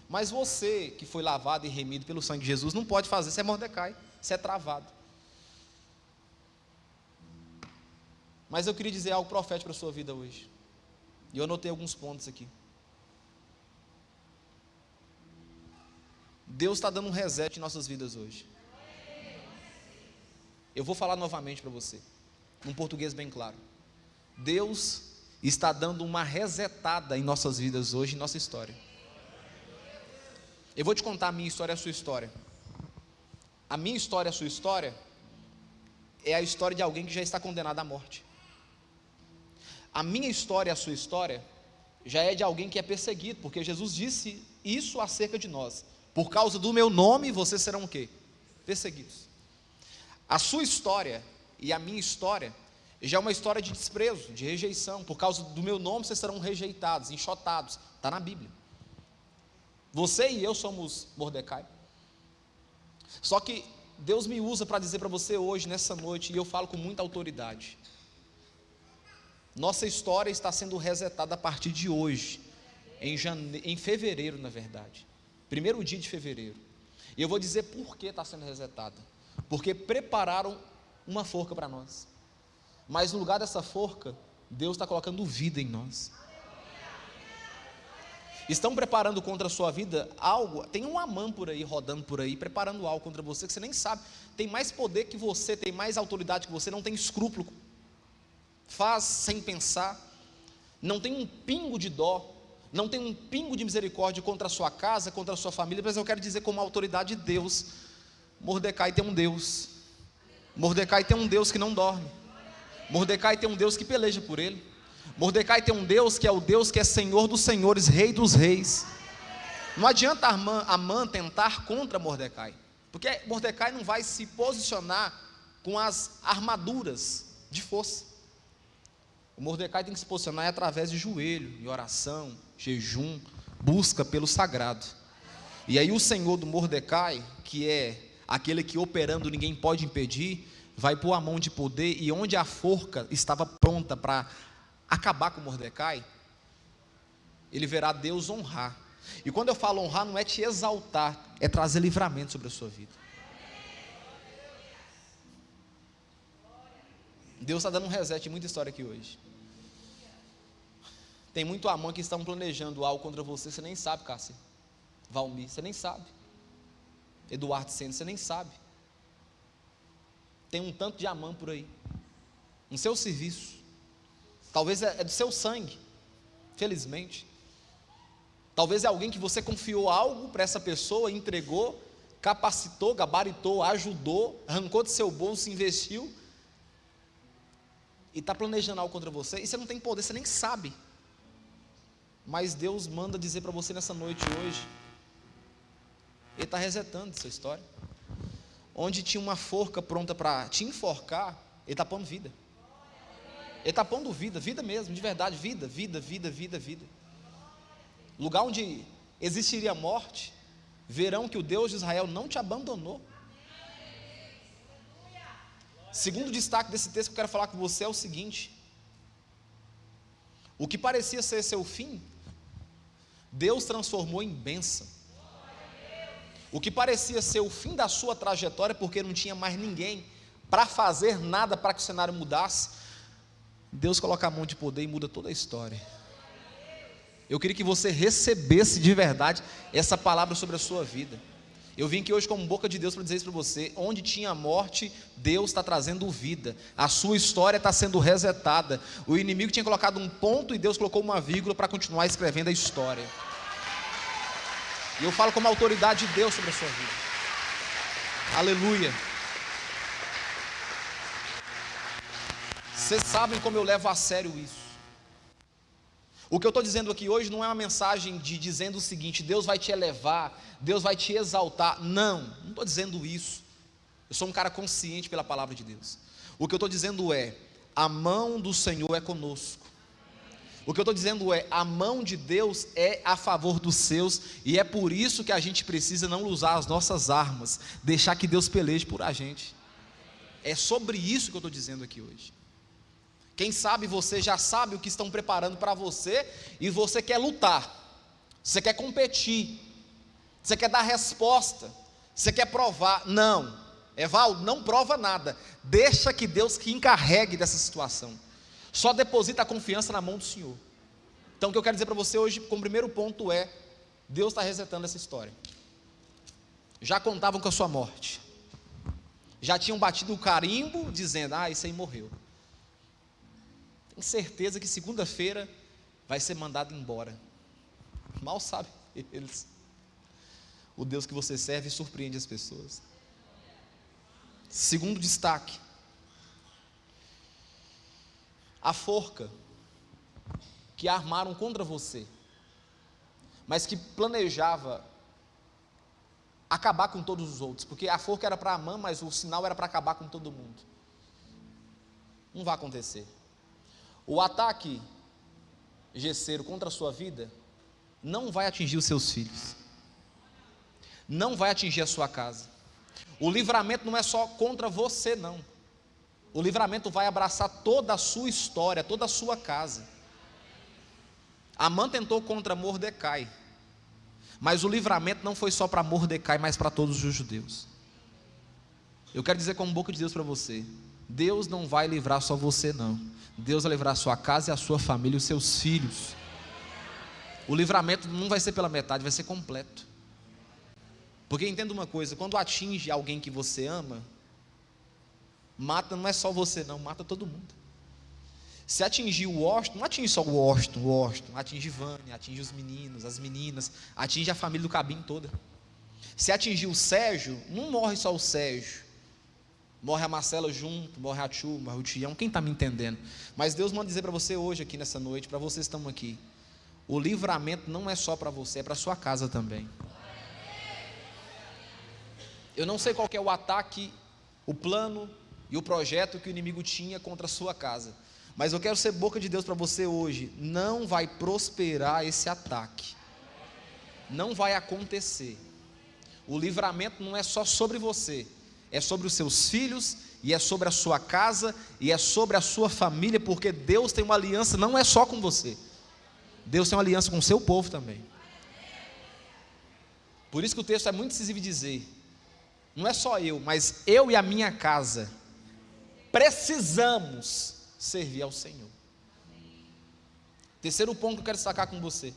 Mas você que foi lavado e remido pelo sangue de Jesus não pode fazer, você é Mordecai, você é travado. Mas eu queria dizer algo profético para a sua vida hoje, e eu anotei alguns pontos aqui. Deus está dando um reset em nossas vidas hoje. Eu vou falar novamente para você, num português bem claro. Deus está dando uma resetada em nossas vidas hoje, em nossa história. Eu vou te contar a minha história e a sua história. A minha história e a sua história é a história de alguém que já está condenado à morte. A minha história e a sua história já é de alguém que é perseguido, porque Jesus disse isso acerca de nós: por causa do meu nome vocês serão o quê? Perseguidos. A sua história e a minha história já é uma história de desprezo, de rejeição. Por causa do meu nome vocês serão rejeitados, enxotados. Está na Bíblia. Você e eu somos Mordecai. Só que Deus me usa para dizer para você hoje, nessa noite, e eu falo com muita autoridade: nossa história está sendo resetada a partir de hoje, em fevereiro, na verdade, primeiro dia de fevereiro. E eu vou dizer por que está sendo resetada. Porque prepararam uma forca para nós, mas no lugar dessa forca, Deus está colocando vida em nós. Estão preparando contra a sua vida algo, tem um Amã por aí, rodando por aí, preparando algo contra você, que você nem sabe, tem mais poder que você, tem mais autoridade que você, não tem escrúpulo, faz sem pensar, não tem um pingo de dó, não tem um pingo de misericórdia contra a sua casa, contra a sua família. Mas eu quero dizer, como autoridade de Deus, Mordecai tem um Deus. Mordecai tem um Deus que não dorme. Mordecai tem um Deus que peleja por ele. Mordecai tem um Deus que é o Deus que é Senhor dos senhores, Rei dos reis. Não adianta Amã tentar contra Mordecai, porque Mordecai não vai se posicionar com as armaduras de força. O Mordecai tem que se posicionar através de joelho, de oração, jejum, busca pelo sagrado. E aí o Senhor do Mordecai, que é aquele que operando ninguém pode impedir, vai pôr a mão de poder, e onde a forca estava pronta para acabar com Mordecai, ele verá Deus honrar. E quando eu falo honrar, não é te exaltar, é trazer livramento sobre a sua vida. Deus está dando um reset em muita história aqui hoje. Tem muito Amã que estão planejando algo contra você, você nem sabe, Cássia, Valmir, você nem sabe, Eduardo Sena, você nem sabe. Tem um tanto de Amã por aí, no seu serviço, talvez é do seu sangue, felizmente. Talvez é alguém que você confiou algo para essa pessoa, entregou, capacitou, gabaritou, ajudou, arrancou do seu bolso, investiu, e está planejando algo contra você, e você não tem poder, você nem sabe. Mas Deus manda dizer para você nessa noite hoje, Ele está resetando essa história. Onde tinha uma forca pronta para te enforcar, Ele está pondo vida. Ele está pondo vida, vida mesmo, de verdade, vida, vida, vida, vida, vida. Lugar onde existiria morte, verão que o Deus de Israel não te abandonou. Segundo destaque desse texto que eu quero falar com você é o seguinte: o que parecia ser seu fim, Deus transformou em bênção. O que parecia ser o fim da sua trajetória, porque não tinha mais ninguém para fazer nada para que o cenário mudasse, Deus coloca a mão de poder e muda toda a história. Eu queria que você recebesse de verdade essa palavra sobre a sua vida. Eu vim aqui hoje como boca de Deus para dizer isso para você: onde tinha morte, Deus está trazendo vida. A sua história está sendo resetada. O inimigo tinha colocado um ponto e Deus colocou uma vírgula para continuar escrevendo a história. E eu falo como autoridade de Deus sobre a sua vida. Aleluia. Vocês sabem como eu levo a sério isso. O que eu estou dizendo aqui hoje não é uma mensagem dizendo o seguinte: Deus vai te elevar, Deus vai te exaltar. Não estou dizendo isso. Eu sou um cara consciente pela palavra de Deus. O que eu estou dizendo é: a mão do Senhor é conosco. O que eu estou dizendo é: a mão de Deus é a favor dos seus, e é por isso que a gente precisa não usar as nossas armas, deixar que Deus peleje por a gente. É sobre isso que eu estou dizendo aqui hoje. Quem sabe você já sabe o que estão preparando para você, e você quer lutar, você quer competir, você quer dar resposta, você quer provar. Não, Evaldo, não prova nada, deixa que Deus que encarregue dessa situação. Só deposita a confiança na mão do Senhor. Então o que eu quero dizer para você hoje, como primeiro ponto é: Deus está resetando essa história. Já contavam com a sua morte, já tinham batido o carimbo dizendo: isso aí morreu. Tenho certeza que segunda-feira vai ser mandado embora. Mal sabem eles o Deus que você serve surpreende as pessoas. Segundo destaque: a forca que armaram contra você, mas que planejava acabar com todos os outros, porque a forca era para Amã, mas o sinal era para acabar com todo mundo. Não vai acontecer. O ataque gesseiro contra a sua vida não vai atingir os seus filhos, não vai atingir a sua casa. O livramento não é só contra você, não. O livramento vai abraçar toda a sua história, toda a sua casa. Amã tentou contra Mordecai, mas o livramento não foi só para Mordecai, mas para todos os judeus. Eu quero dizer como boca de Deus para você: Deus não vai livrar só você, não. Deus vai livrar a sua casa e a sua família, os seus filhos. O livramento não vai ser pela metade, vai ser completo. Porque entenda uma coisa: quando atinge alguém que você ama, mata não é só você, não, mata todo mundo. Se atingir o Washington, não atinge só o Washington, atinge Vânia, atinge os meninos, as meninas, atinge a família do Cabinho toda. Se atingir o Sérgio, não morre só o Sérgio, morre a Marcela junto, morre a Tchu, morre o Tião. Quem está me entendendo? Mas Deus manda dizer para você hoje aqui nessa noite, para vocês que estão aqui: o livramento não é só para você, é para a sua casa também. Eu não sei qual que é o ataque, o plano e o projeto que o inimigo tinha contra a sua casa, mas eu quero ser boca de Deus para você hoje: não vai prosperar esse ataque, não vai acontecer. O livramento não é só sobre você, é sobre os seus filhos, e é sobre a sua casa, e é sobre a sua família, porque Deus tem uma aliança, não é só com você, Deus tem uma aliança com o seu povo também. Por isso que o texto é muito decisivo em dizer: não é só eu, mas eu e a minha casa precisamos servir ao Senhor. Terceiro ponto que eu quero destacar com você: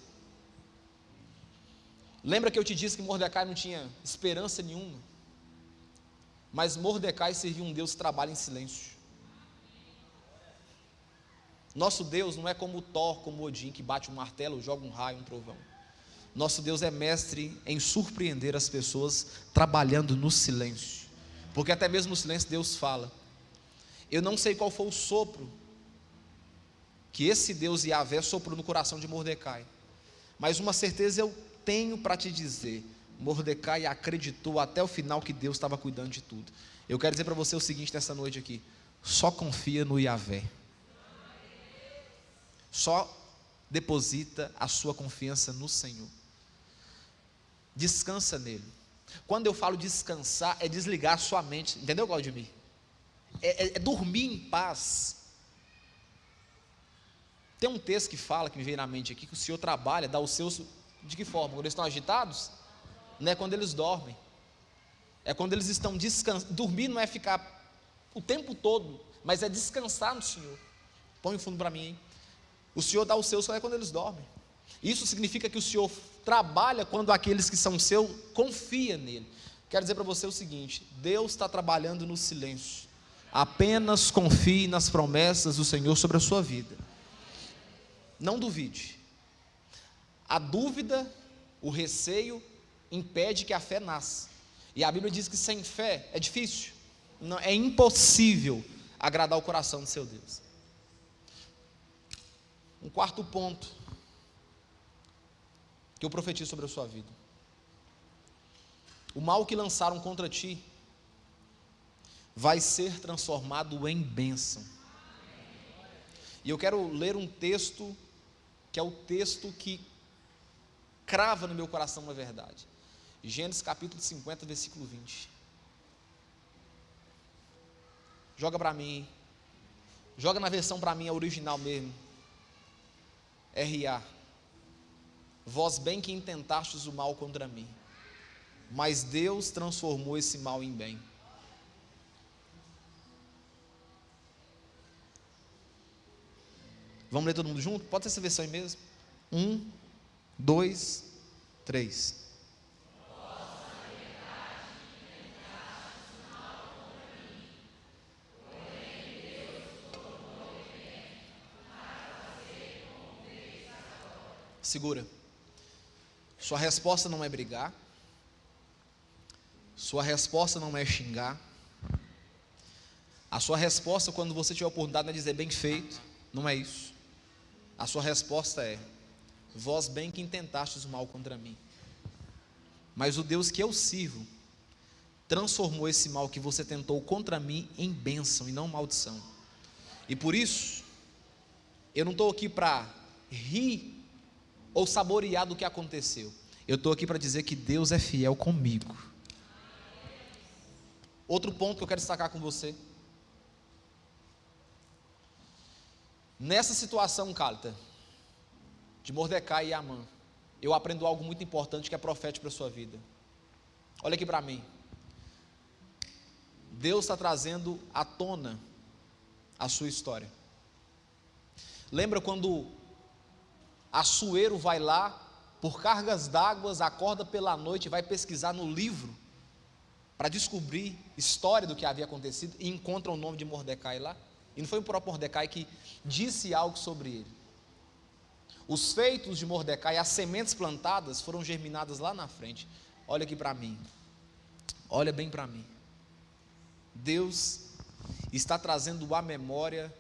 lembra que eu te disse que Mordecai não tinha esperança nenhuma? Mas Mordecai serviu um Deus que trabalha em silêncio. Nosso Deus não é como Thor, como Odin, que bate um martelo, joga um raio, um trovão. Nosso Deus é mestre em surpreender as pessoas trabalhando no silêncio, porque até mesmo no silêncio Deus fala. Eu não sei qual foi o sopro que esse Deus Yahvé soprou no coração de Mordecai. Mas uma certeza eu tenho para te dizer: Mordecai acreditou até o final que Deus estava cuidando de tudo. Eu quero dizer para você o seguinte nessa noite aqui: só confia no Yahvé. Só deposita a sua confiança no Senhor. Descansa nele. Quando eu falo descansar, é desligar a sua mente. Entendeu, Claudemir? É dormir em paz. Tem um texto que fala, que me veio na mente aqui, que o Senhor trabalha, dá os seus, de que forma? Quando eles estão agitados? Não é quando eles dormem. É quando eles estão descansando. Dormir não é ficar o tempo todo, mas é descansar no Senhor. Põe o fundo para mim, hein? O Senhor dá os seus só é quando eles dormem. Isso significa que o Senhor trabalha quando aqueles que são seus confiam nele. Quero dizer para você o seguinte: Deus está trabalhando no silêncio. Apenas confie nas promessas do Senhor sobre a sua vida. Não duvide. A dúvida, o receio, impede que a fé nasça. E a Bíblia diz que sem fé é difícil, não, é impossível agradar o coração do seu Deus. Um quarto ponto que eu profetizo sobre a sua vida: o mal que lançaram contra ti vai ser transformado em bênção. E eu quero ler um texto que é o texto que crava no meu coração uma verdade. Gênesis capítulo 50, versículo 20. Joga para mim. Joga na versão para mim, a original mesmo. R.A. Vós bem que intentastes o mal contra mim, mas Deus transformou esse mal em bem. Vamos ler todo mundo junto? Pode ser essa versão aí mesmo? 1, 2, 3. Segura. Sua resposta não é brigar. Sua resposta não é xingar. A sua resposta, quando você tiver a oportunidade, não é dizer bem feito. Não é isso. A sua resposta é: vós bem que intentastes o mal contra mim, mas o Deus que eu sirvo transformou esse mal que você tentou contra mim em bênção e não maldição. E por isso, eu não estou aqui para rir ou saborear do que aconteceu. Eu estou aqui para dizer que Deus é fiel comigo. Outro ponto que eu quero destacar com você: nessa situação, Cálita, de Mordecai e Amã, eu aprendo algo muito importante que é profético para a sua vida. Olha aqui para mim. Deus está trazendo à tona a sua história. Lembra quando Assuero vai lá, por cargas d'água, acorda pela noite e vai pesquisar no livro para descobrir história do que havia acontecido e encontra o nome de Mordecai lá? E não foi o próprio Mordecai que disse algo sobre ele. Os feitos de Mordecai, as sementes plantadas, foram germinadas lá na frente. Olha aqui para mim. Olha bem para mim. Deus está trazendo à memória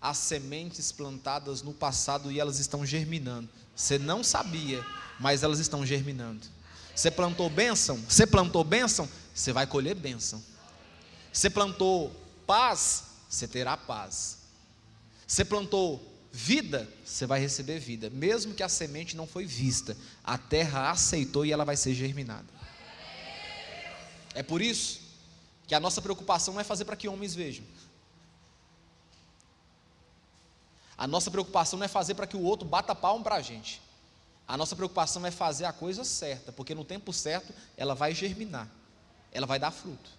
as sementes plantadas no passado e elas estão germinando. Você não sabia, mas elas estão germinando. Você plantou bênção? Você plantou bênção? Você vai colher bênção. Você plantou paz? Você terá paz. Você plantou vida? Você vai receber vida. Mesmo que a semente não foi vista, a terra a aceitou e ela vai ser germinada. É por isso que a nossa preocupação não é fazer para que homens vejam. A nossa preocupação não é fazer para que o outro bata palma para a gente. A nossa preocupação é fazer a coisa certa, porque no tempo certo ela vai germinar, ela vai dar fruto.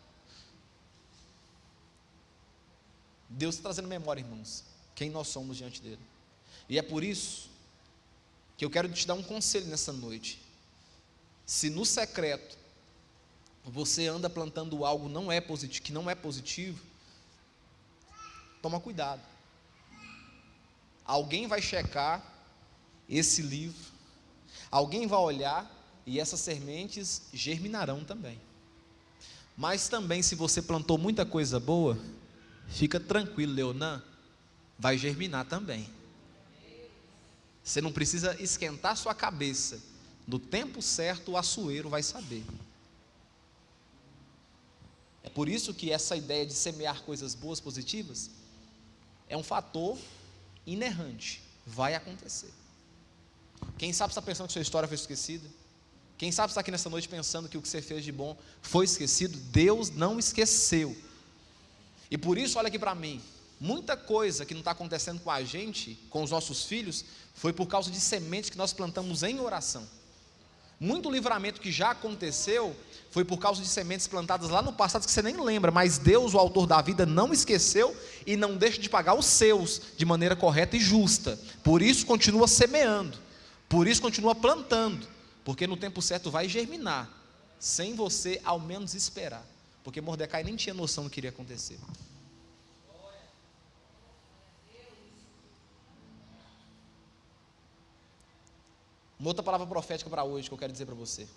Deus está trazendo memória, irmãos, quem nós somos diante dele. E é por isso que eu quero te dar um conselho nessa noite. Se no secreto você anda plantando algo que não é positivo, toma cuidado. Alguém vai checar esse livro, alguém vai olhar e essas sementes germinarão também. Mas também, se você plantou muita coisa boa, fica tranquilo, Leonan, vai germinar também. Você não precisa esquentar sua cabeça. No tempo certo, o açoeiro vai saber. É por isso que essa ideia de semear coisas boas, positivas, é um fator inerrante. Vai acontecer. Quem sabe está pensando que sua história foi esquecida? Quem sabe está aqui nessa noite pensando que o que você fez de bom foi esquecido? Deus não esqueceu. E por isso, olha aqui para mim, muita coisa que não está acontecendo com a gente, com os nossos filhos, foi por causa de sementes que nós plantamos em oração. Muito livramento que já aconteceu foi por causa de sementes plantadas lá no passado que você nem lembra, mas Deus, o autor da vida, não esqueceu e não deixa de pagar os seus de maneira correta e justa. Por isso continua semeando, por isso continua plantando, porque no tempo certo vai germinar, sem você ao menos esperar, porque Mordecai nem tinha noção do que iria acontecer. Uma outra palavra profética para hoje que eu quero dizer para você.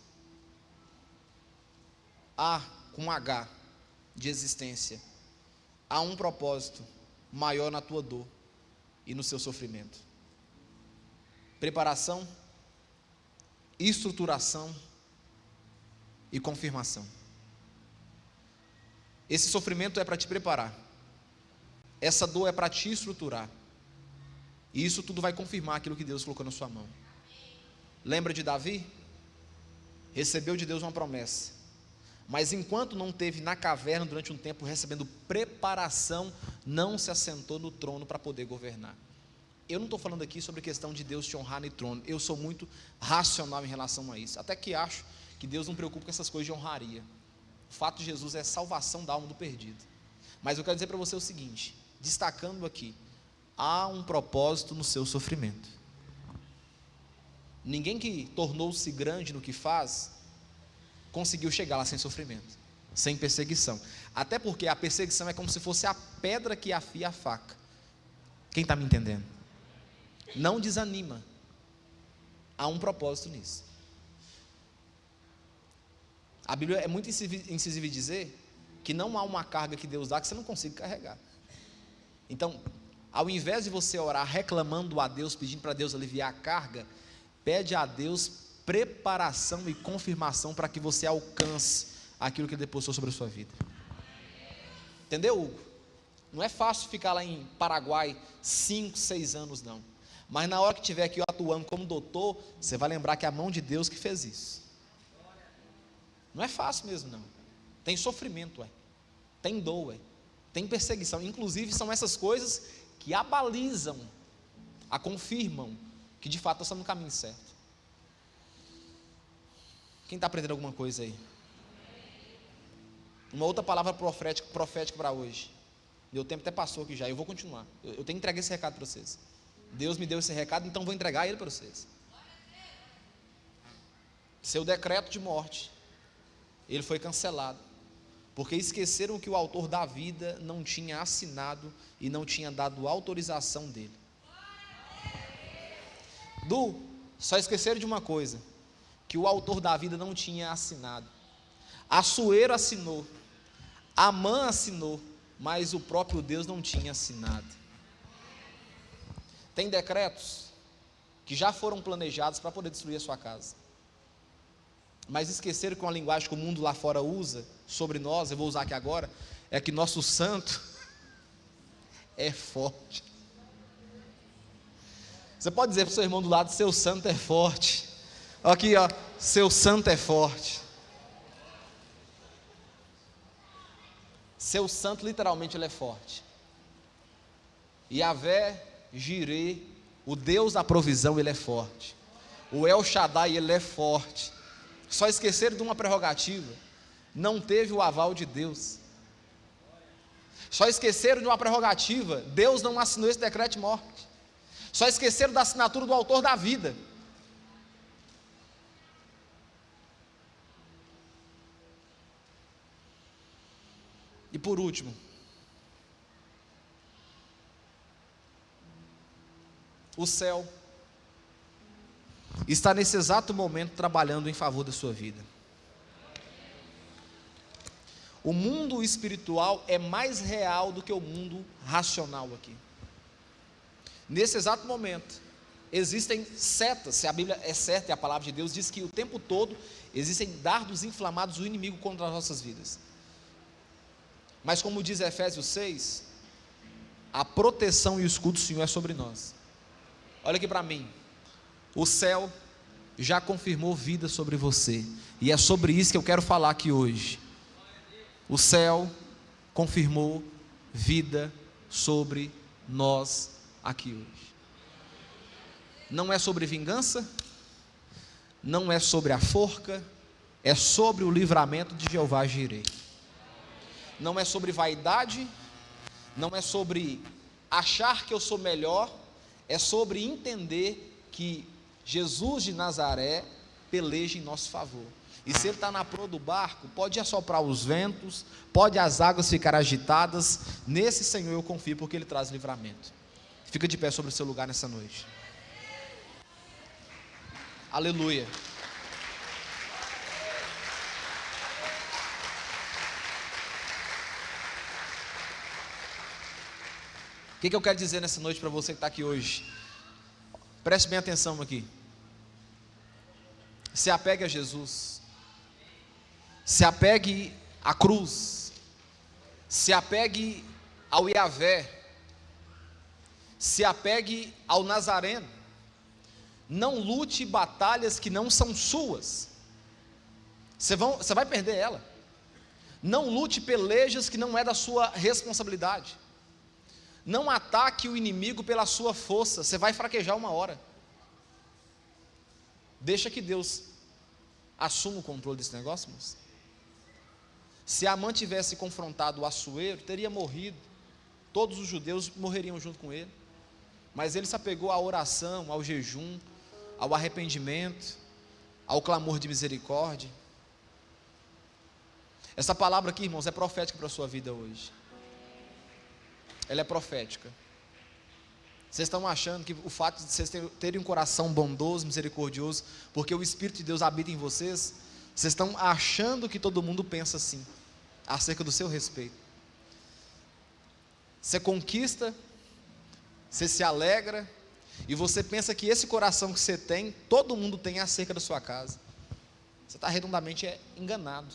Há, com H, de existência, há um propósito maior na tua dor e no seu sofrimento. Preparação, estruturação e confirmação. Esse sofrimento é para te preparar. Essa dor é para te estruturar. E isso tudo vai confirmar aquilo que Deus colocou na sua mão. Lembra de Davi? Recebeu de Deus uma promessa, mas enquanto não teve na caverna durante um tempo recebendo preparação, não se assentou no trono para poder governar. Eu não estou falando aqui sobre a questão de Deus te honrar no trono. Eu sou muito racional em relação a isso, até que acho que Deus não preocupa com essas coisas de honraria. O fato de Jesus é salvação da alma do perdido. Mas eu quero dizer para você o seguinte, destacando aqui, há um propósito no seu sofrimento. Ninguém que tornou-se grande no que faz conseguiu chegar lá sem sofrimento, sem perseguição. Até porque a perseguição é como se fosse a pedra que afia a faca. Quem está me entendendo? Não desanima. Há um propósito nisso. A Bíblia é muito incisiva em dizer que não há uma carga que Deus dá que você não consiga carregar. Então, ao invés de você orar reclamando a Deus, pedindo para Deus aliviar a carga, pede a Deus preparação e confirmação para que você alcance aquilo que Ele depositou sobre a sua vida. Entendeu, Hugo? Não é fácil ficar lá em Paraguai 5, 6 anos não. Mas na hora que estiver aqui atuando como doutor, você vai lembrar que é a mão de Deus que fez isso. Não é fácil mesmo não. Tem sofrimento, tem dor, tem perseguição. Inclusive são essas coisas que abalizam, a confirmam que de fato está no caminho certo. Quem está aprendendo alguma coisa aí? Uma outra palavra profética para hoje. Meu tempo até passou aqui já, eu vou continuar. Eu tenho que entregar esse recado para vocês. Deus me deu esse recado, então vou entregar ele para vocês. Seu decreto de morte, ele foi cancelado, porque esqueceram que o autor da vida não tinha assinado e não tinha dado autorização dele. Só esqueceram de uma coisa, que o autor da vida não tinha assinado. Assuero assinou, Amã assinou, mas o próprio Deus não tinha assinado. Tem decretos que já foram planejados para poder destruir a sua casa, mas esqueceram que uma linguagem que o mundo lá fora usa sobre nós, eu vou usar aqui agora, é que nosso santo é forte. Você pode dizer para o seu irmão do lado, seu santo é forte. Aqui, ó, seu santo é forte. Seu santo, literalmente, ele é forte. Yahvé, Jireh, o Deus da provisão, ele é forte. O El Shaddai, ele é forte. Só esqueceram de uma prerrogativa, não teve o aval de Deus. Só esqueceram de uma prerrogativa, Deus não assinou esse decreto de morte. Só esqueceram da assinatura do autor da vida. E por último, o céu está nesse exato momento trabalhando em favor da sua vida. O mundo espiritual é mais real do que o mundo racional aqui. Nesse exato momento, existem setas, se a Bíblia é certa e a palavra de Deus diz que o tempo todo existem dardos inflamados do inimigo contra as nossas vidas. Mas como diz Efésios 6, a proteção e o escudo do Senhor é sobre nós. Olha aqui para mim, o céu já confirmou vida sobre você, e é sobre isso que eu quero falar aqui hoje. O céu confirmou vida sobre nós aqui hoje. Não é sobre vingança, não é sobre a forca, é sobre o livramento de Jeová Jireh. Não é sobre vaidade, não é sobre achar que eu sou melhor, é sobre entender que Jesus de Nazaré peleja em nosso favor. E se Ele está na proa do barco, pode assoprar os ventos, pode as águas ficar agitadas, nesse Senhor eu confio, porque Ele traz livramento. Fica de pé sobre o seu lugar nessa noite. Aleluia. O que eu quero dizer nessa noite para você que está aqui hoje? Preste bem atenção aqui. Se apegue a Jesus, se apegue à cruz, se apegue ao Yahvé, se apegue ao Nazareno. Não lute batalhas que não são suas, você vai perder ela. Não lute pelejas que não é da sua responsabilidade. Não ataque o inimigo pela sua força, você vai fraquejar uma hora. Deixa que Deus assuma o controle desse negócio, moço. Se Amã tivesse confrontado o Assuero, teria morrido, todos os judeus morreriam junto com ele, mas ele se apegou à oração, ao jejum, ao arrependimento, ao clamor de misericórdia. Essa palavra aqui, irmãos, é profética para a sua vida hoje. Ela é profética. Vocês estão achando que o fato de vocês terem um coração bondoso, misericordioso, porque o Espírito de Deus habita em vocês, vocês estão achando que todo mundo pensa assim, acerca do seu respeito. Você conquista, você se alegra, e você pensa que esse coração que você tem, todo mundo tem acerca da sua casa. Você está redondamente enganado.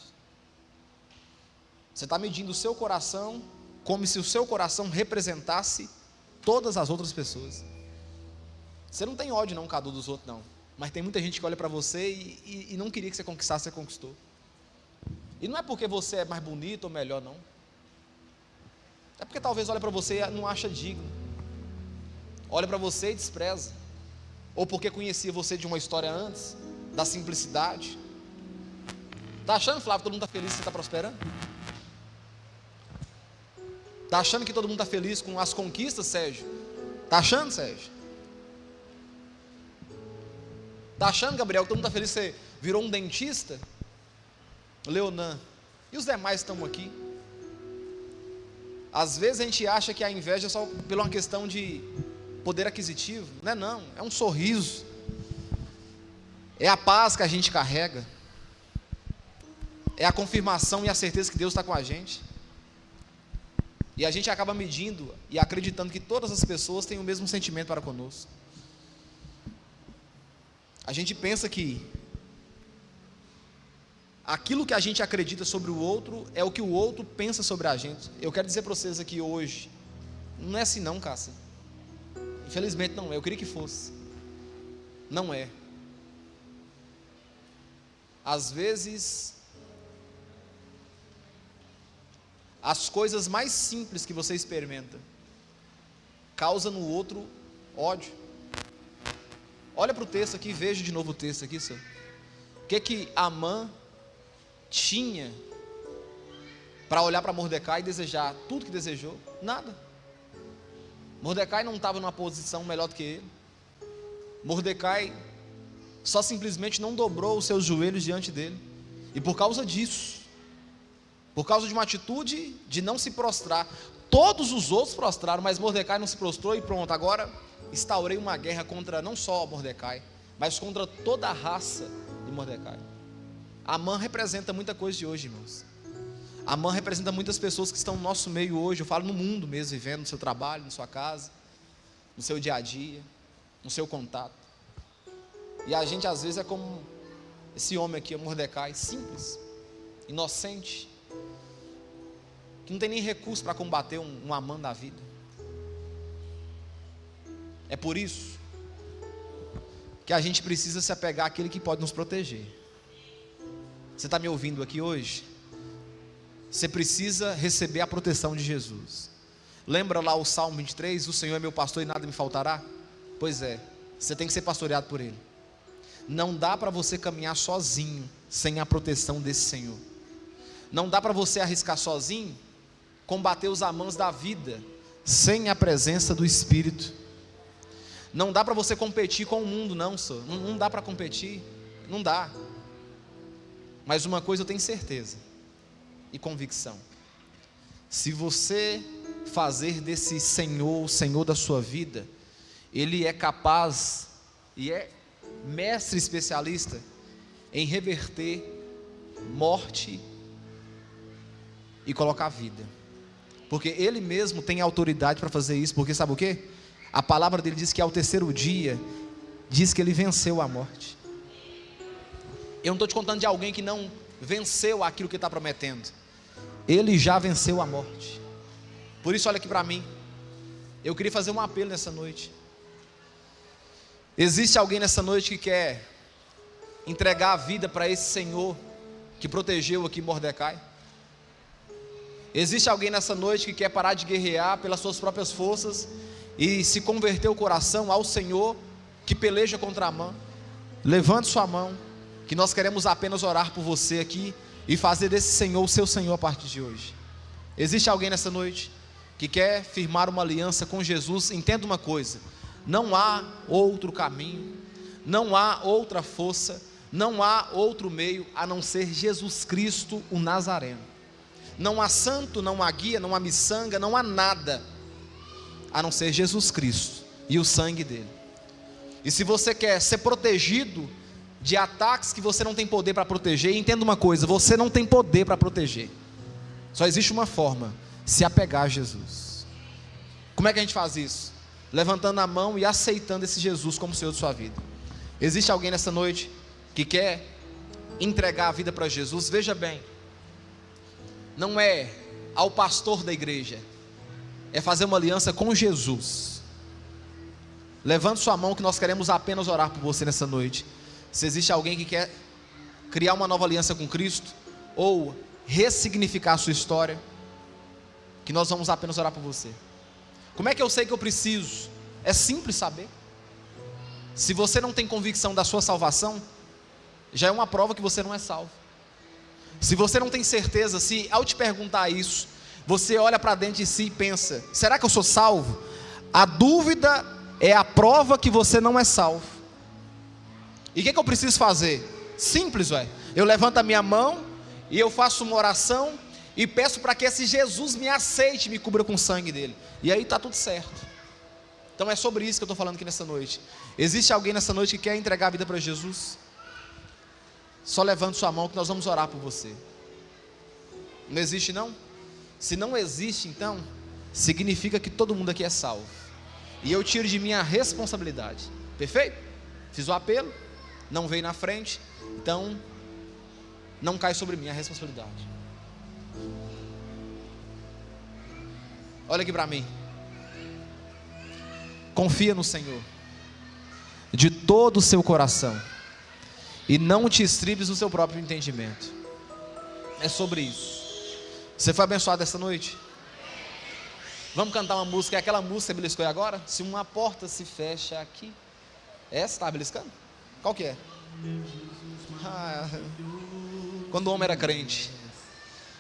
Você está medindo o seu coração como se o seu coração representasse todas as outras pessoas. Você não tem ódio não, Cadu, dos outros não, mas tem muita gente que olha para você e não queria que você conquistasse, você conquistou. E não é porque você é mais bonito ou melhor não, é porque talvez olha para você e não acha digno, olha para você e despreza, ou porque conhecia você de uma história antes, da simplicidade. Está achando, Flávio, que todo mundo está feliz que você está prosperando? Está achando que todo mundo está feliz com as conquistas, Sérgio? Está achando, Sérgio? Está achando, Gabriel, que todo mundo está feliz que você virou um dentista? Leonan, e os demais estão aqui? Às vezes a gente acha que a inveja é só por uma questão de poder aquisitivo. Não é não, é um sorriso, é a paz que a gente carrega, é a confirmação e a certeza que Deus está com a gente. E a gente acaba medindo e acreditando que todas as pessoas têm o mesmo sentimento para conosco. A gente pensa que aquilo que a gente acredita sobre o outro é o que o outro pensa sobre a gente. Eu quero dizer para vocês aqui hoje, não é assim não, Cássia. Infelizmente não é, eu queria que fosse. Não é. Às vezes, as coisas mais simples que você experimenta causam no outro ódio. Olha para o texto aqui, veja de novo o texto aqui, senhor. O que Amã tinha para olhar para Mordecai e desejar tudo que desejou? Nada. Mordecai não estava numa posição melhor do que ele. Mordecai só simplesmente não dobrou os seus joelhos diante dele. E por causa disso, por causa de uma atitude de não se prostrar, todos os outros prostraram, mas Mordecai não se prostrou e pronto, agora instaurei uma guerra contra não só Mordecai, mas contra toda a raça de Mordecai. Amã representa muita coisa de hoje, irmãos. Amã representa muitas pessoas que estão no nosso meio hoje, eu falo no mundo mesmo, vivendo no seu trabalho, na sua casa, no seu dia a dia, no seu contato. E a gente às vezes é como esse homem aqui, Mordecai, simples, inocente, que não tem nem recurso para combater um Amã da vida. É por isso que a gente precisa se apegar àquele que pode nos proteger. Você está me ouvindo aqui hoje? Você precisa receber a proteção de Jesus. Lembra lá o Salmo 23? O Senhor é meu pastor e nada me faltará? Pois é, você tem que ser pastoreado por Ele. Não dá para você caminhar sozinho, sem a proteção desse Senhor. Não dá para você arriscar sozinho, combater os Amãs da vida, sem a presença do Espírito. Não dá para você competir com o mundo, não, senhor. Não dá para competir, não dá. Mas uma coisa eu tenho certeza e convicção: se você fazer desse Senhor o Senhor da sua vida, Ele é capaz e é mestre especialista em reverter morte e colocar vida, porque Ele mesmo tem autoridade para fazer isso. Porque sabe o que? A palavra dele diz que ao terceiro dia, diz que Ele venceu a morte. Eu não estou te contando de alguém que não venceu aquilo que está prometendo. Ele já venceu a morte. Por isso olha aqui para mim, eu queria fazer um apelo nessa noite. Existe alguém nessa noite que quer entregar a vida para esse Senhor que protegeu aqui Mordecai? Existe alguém nessa noite que quer parar de guerrear pelas suas próprias forças e se converter o coração ao Senhor que peleja contra Amã? Levante sua mão, que nós queremos apenas orar por você aqui e fazer desse Senhor o seu Senhor a partir de hoje. Existe alguém nessa noite que quer firmar uma aliança com Jesus? Entenda uma coisa: não há outro caminho, não há outra força, não há outro meio a não ser Jesus Cristo, o Nazareno. Não há santo, não há guia, não há miçanga, não há nada a não ser Jesus Cristo e o sangue dele. E se você quer ser protegido de ataques que você não tem poder para proteger, entenda uma coisa: você não tem poder para proteger. Só existe uma forma: se apegar a Jesus. Como é que a gente faz isso? Levantando a mão e aceitando esse Jesus como Senhor de sua vida. Existe alguém nessa noite que quer entregar a vida para Jesus? Veja bem, não é ao pastor da igreja, é fazer uma aliança com Jesus. Levante sua mão que nós queremos apenas orar por você nessa noite. Se existe alguém que quer criar uma nova aliança com Cristo, ou ressignificar a sua história, que nós vamos apenas orar por você. Como é que eu sei que eu preciso? É simples saber. Se você não tem convicção da sua salvação, já é uma prova que você não é salvo. Se você não tem certeza, se ao te perguntar isso, você olha para dentro de si e pensa: será que eu sou salvo? A dúvida é a prova que você não é salvo. E o que eu preciso fazer? Simples, ué. Eu levanto a minha mão e eu faço uma oração e peço para que esse Jesus me aceite, me cubra com o sangue dele. E aí está tudo certo. Então é sobre isso que eu estou falando aqui nessa noite. Existe alguém nessa noite que quer entregar a vida para Jesus? Só levante sua mão que nós vamos orar por você. Não existe não? Se não existe, então significa que todo mundo aqui é salvo, e eu tiro de mim a responsabilidade. Perfeito? Fiz o apelo, não veio na frente, então não cai sobre mim a responsabilidade. Olha aqui para mim. Confia no Senhor de todo o seu coração e não te estribes no seu próprio entendimento. É sobre isso. Você foi abençoado essa noite? Vamos cantar uma música. É aquela música que você beliscou agora? Se uma porta se fecha aqui. Essa está beliscando? Qual que é? Quando o homem era crente.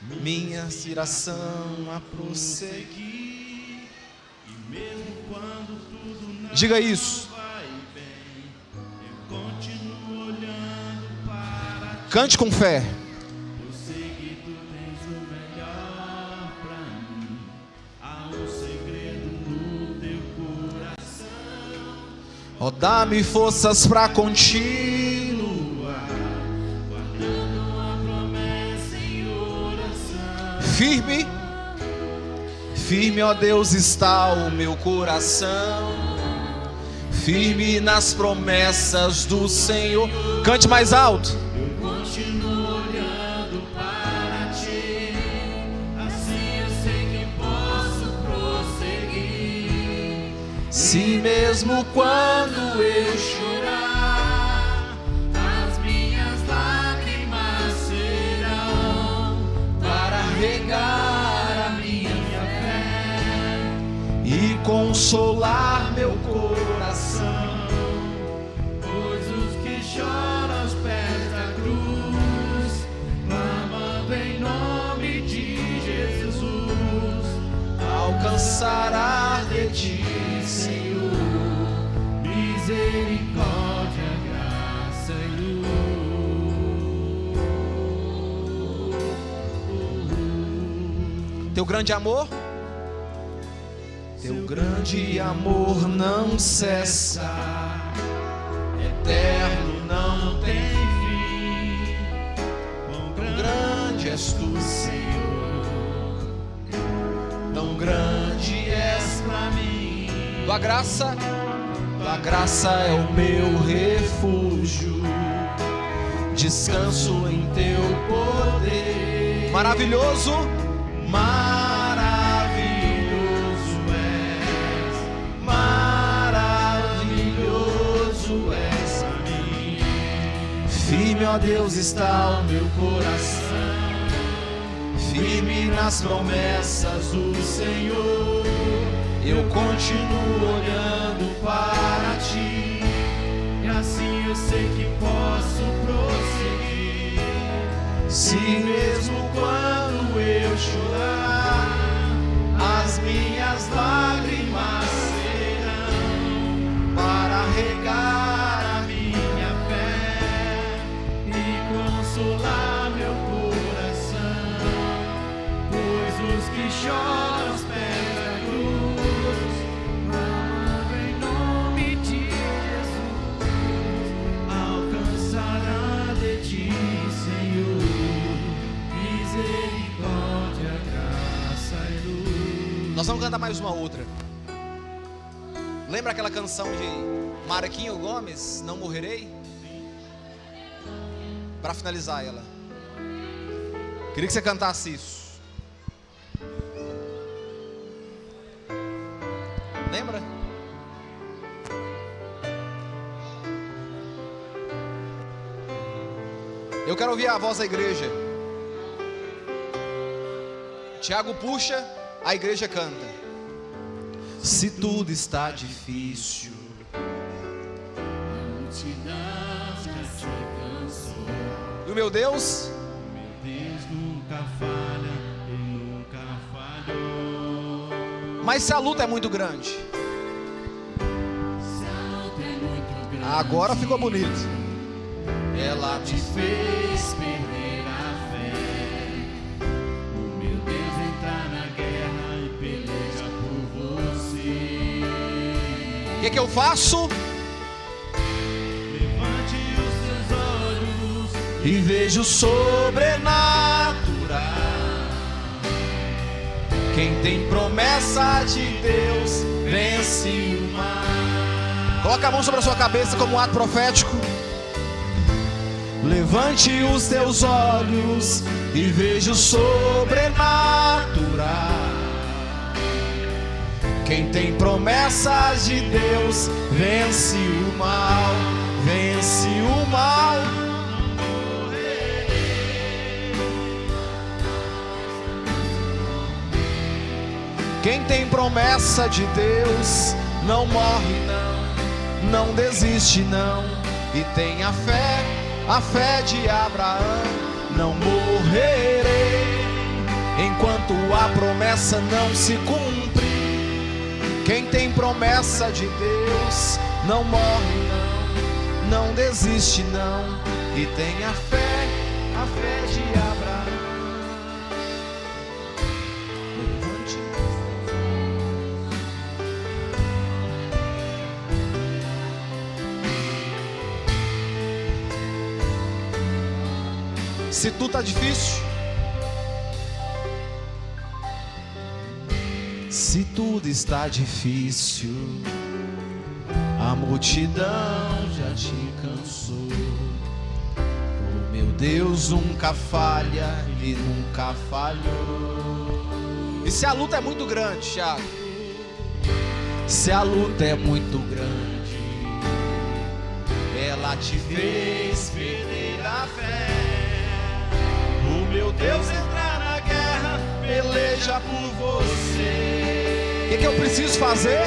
Minha aspiração a prosseguir, e mesmo quando tudo não diga isso. Vai bem, eu continuo olhando para ti. Cante com fé. Eu sei que tu tens o melhor para mim. Há um segredo no teu coração. Oh, dá-me forças para continuar. Firme, firme, ó Deus, está o meu coração. firme nas promessas do Senhor. Cante mais alto. Eu continuo olhando para ti, assim eu sei que posso prosseguir. Se mesmo quando eu chorar, as minhas lágrimas serão para regar a minha fé e consolar meu coração, pois os que choram aos pés da cruz, clamando em nome de Jesus, alcançará de ti, Senhor, misericórdia, graça e luz. Teu grande amor, teu grande amor não cessa, eterno não tem fim. Quão grande és tu, Senhor, tão grande és pra mim. Tua graça é o meu refúgio, descanso em teu poder. Maravilhoso, maravilhoso és, maravilhoso és a mim. Firme, ó Deus, está o meu coração, firme nas promessas do Senhor. Eu continuo olhando para ti, E assim eu sei que posso prosseguir. se mesmo quando eu chorar, as minhas lágrimas serão para regar a minha Fé e consolar meu coração, pois os que choram aos pés da cruz, clamando em nome de Jesus, alcançará de ti, Senhor, misericórdia, graça e luz. Nós vamos cantar mais uma outra. Lembra aquela canção de Marquinho Gomes, Não Morrerei? Para finalizar ela, queria que você cantasse isso. Lembra? Eu quero ouvir a voz da igreja. Tiago puxa, a igreja canta. Se tudo está difícil, A multidão já se cansou. e o meu Deus, Deus nunca falha e nunca falhou. mas se a luta é muito grande, Se a luta é muito grande, agora ficou bonito. ela te fez perder a fé. O meu Deus entra na guerra e peleja por você. O que eu faço? Levante os seus olhos E vejo o sobrenatural. Quem tem promessa de Deus vence o mal. Coloca a mão sobre a sua cabeça como um ato profético. Levante os teus olhos e veja o sobrenatural. Quem tem promessas de Deus vence o mal, vence o mal. Quem tem promessa de Deus não morre não desiste não, e tem a fé de Abraão. Não morrerei enquanto a promessa não se cumpre. Quem tem promessa de Deus não morre não desiste não, e tem a fé de Abraão. Levante. Se tudo tá difícil, se tudo está difícil, A multidão já te cansou. O meu Deus nunca falha e nunca falhou. E se a luta é muito grande, Thiago? Se a luta é muito grande, ela te fez perder a fé. O meu Deus entrar na guerra, peleja por você. O que eu preciso fazer?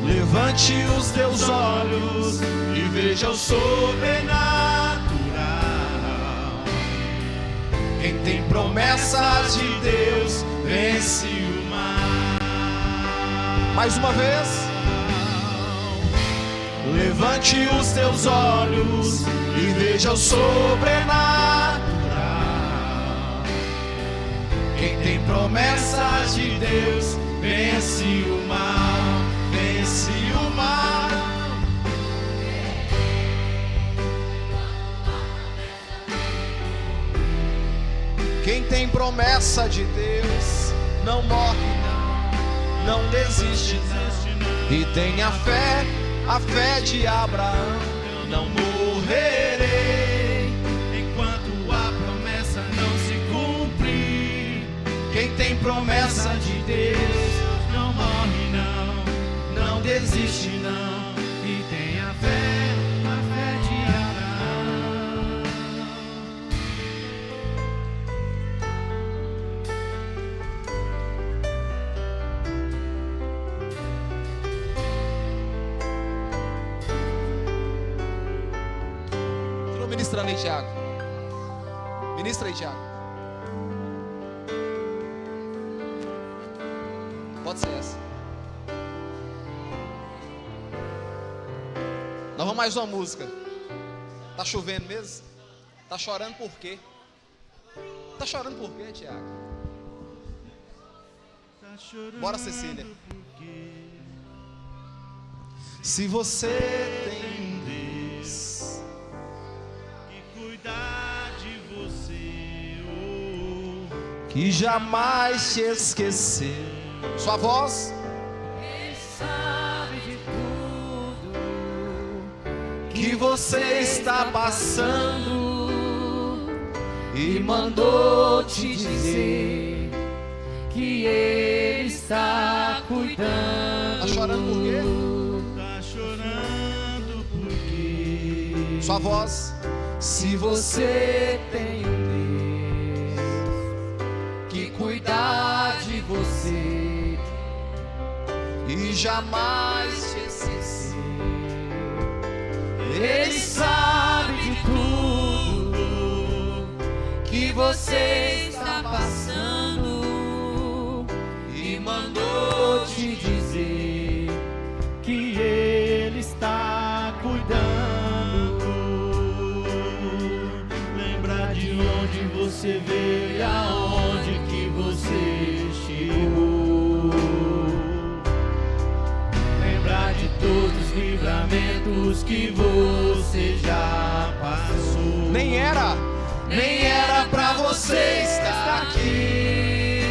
Levante os teus olhos e veja o sobrenatural. Quem tem promessas de Deus vence o mal. Mais uma vez. Levante os teus olhos e veja o sobrenatural. Quem tem promessas de Deus vence o mal, vence o mal. Quem tem promessa de Deus não morre não, não desiste não. E tem a fé de Abraão. Não morrerei enquanto a promessa não se cumprir. Quem tem promessa de Deus não morre não, não desiste não. E tem a fé de Abraão. Ministrando aí, Tiago. Ministra aí, Tiago. Pode ser essa. Nós vamos mais uma música. Tá chovendo mesmo? Tá chorando por quê? Tá chorando por quê, Tiago? Bora, Cecília. Se você tem Deus cuidar de você, que jamais te esqueceu. Sua voz. Ele sabe de tudo que você está passando e mandou te dizer que Ele está cuidando. Tá chorando por quê? Tá chorando por quê? Sua voz. Se você tem um Deus que cuidar de você e jamais te esquecer, Ele sabe de tudo que você está passando e mandou te dizer que Ele está cuidando. De você veio, aonde que você chegou. Lembrar de todos os livramentos que você já passou. Nem era pra você estar aqui,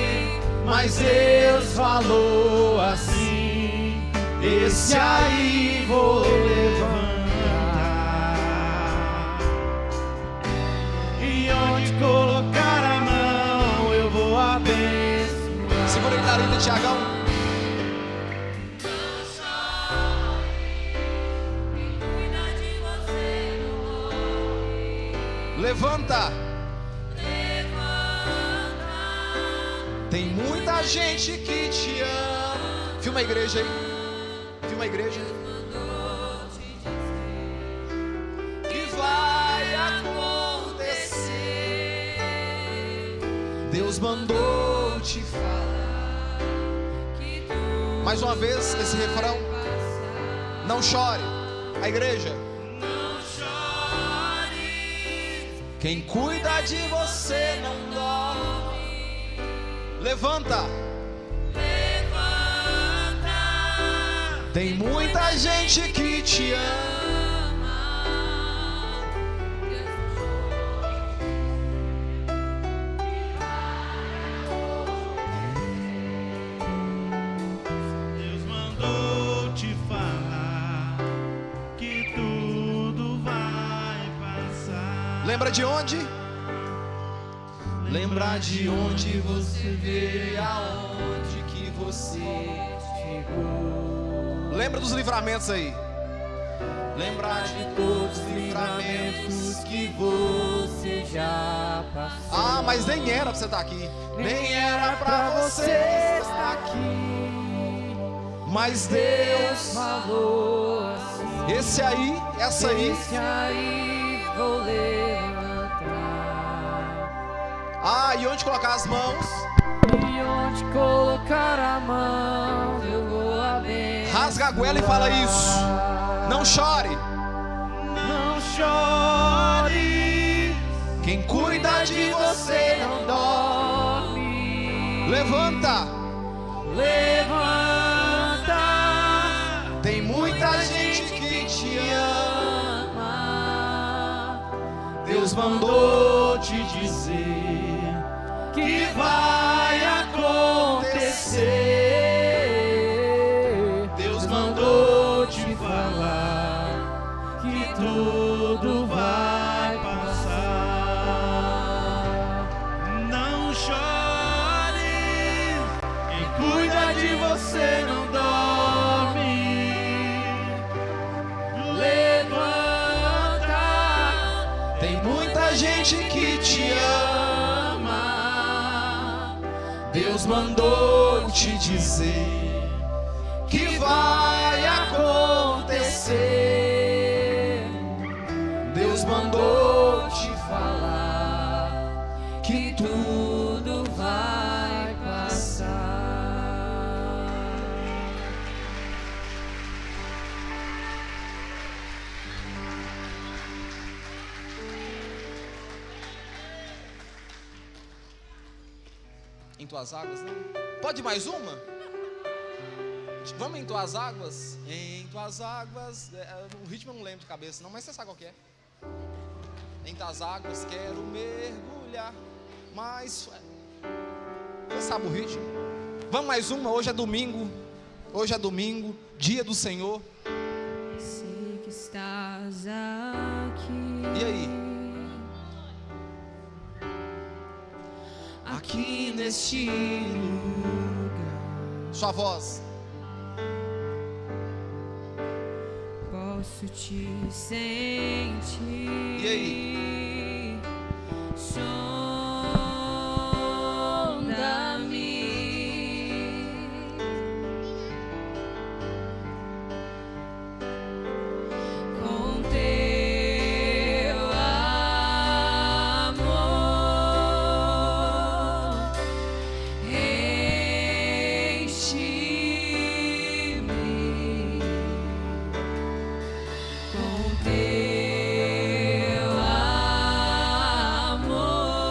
mas Deus falou assim: esse aí vou levantar. Onde colocar a mão eu vou abençoar. Segura a guitarra ainda, Tiagão. Não chore, quem cuida de você não morre. Levanta. Tem muita gente que te ama. Filma a igreja aí. Filma a igreja. Que vai acontecer. Deus mandou te falar. Mais uma vez esse refrão. Não chore. A igreja. Não chore. Quem cuida de você não dorme. Levanta. Levanta. Tem muita gente que te ama. Deus mandou te Lembra de onde? Lembra de onde você veio, aonde que você chegou. Lembra dos livramentos aí. Lembra de todos os livramentos que você já passou. Ah, mas nem era pra você estar aqui. Nem era pra você estar aqui, Mas Deus falou assim. Esse aí, essa aí. Esse aí vou levantar. Ah, e onde colocar as mãos? E onde colocar a mão eu vou abençoar. Rasga a goela e fala isso. Não chore. Não chore. Quem cuida de você não dorme. levanta. Levanta. Tem muita gente que te ama. Deus mandou te dizer que vai acontecer. Deus mandou te falar que tudo vai passar. Não chore, quem cuida de você não dorme. Levanta, Tem muita gente que te ama. Deus mandou te dizer que vai acontecer. Deus mandou te falar que tudo vai passar. Em tuas águas, né? Pode mais uma? Vamos em tuas águas? Em tuas águas. O ritmo eu não lembro de cabeça, não, mas você sabe qual que é. Em tuas águas quero mergulhar. Mas você sabe o ritmo? Vamos mais uma, hoje é domingo. Hoje é domingo, dia do Senhor. Sei que estás aqui. E aí? Aqui neste lugar. Sua voz. Posso te sentir. E aí? Sonda-me. Com teu amor. Enche-me. Com teu amor.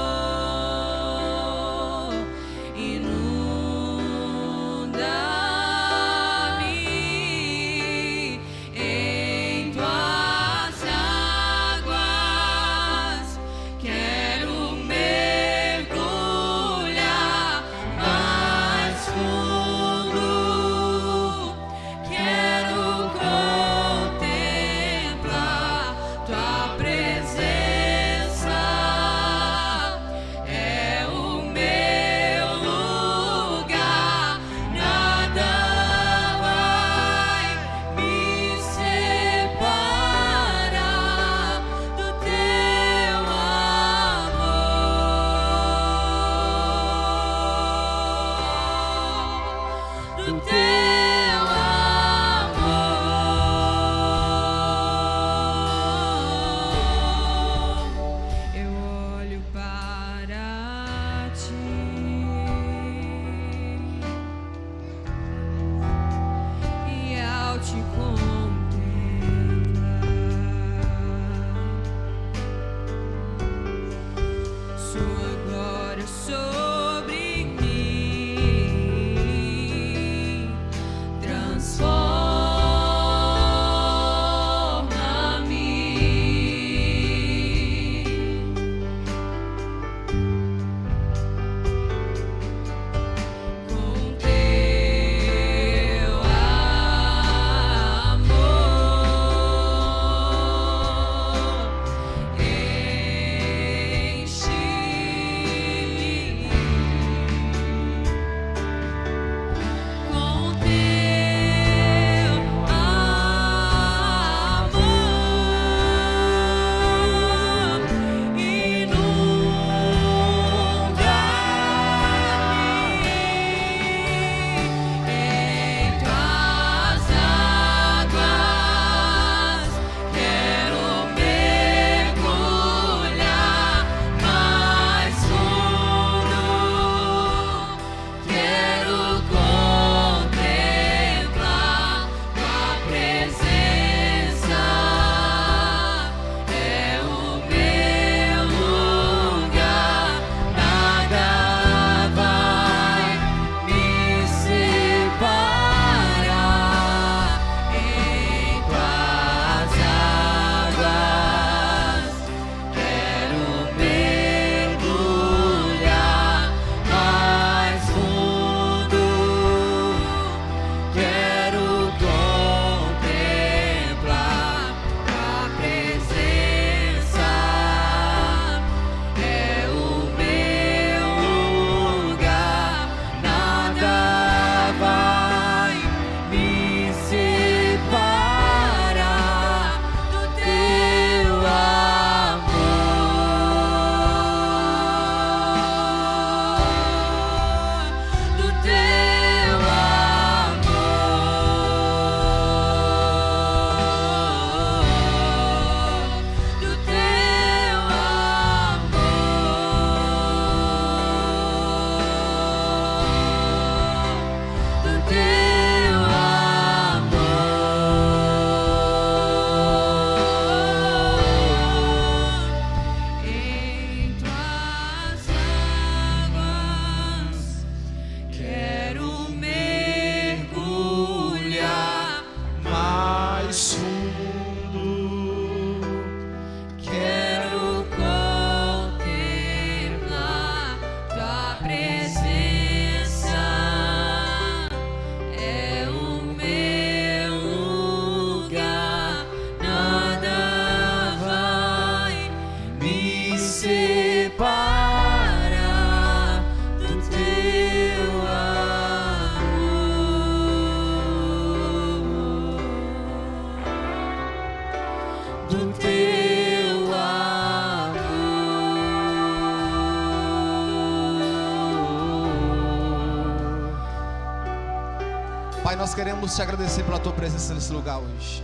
Pai, nós queremos te agradecer pela tua presença nesse lugar hoje.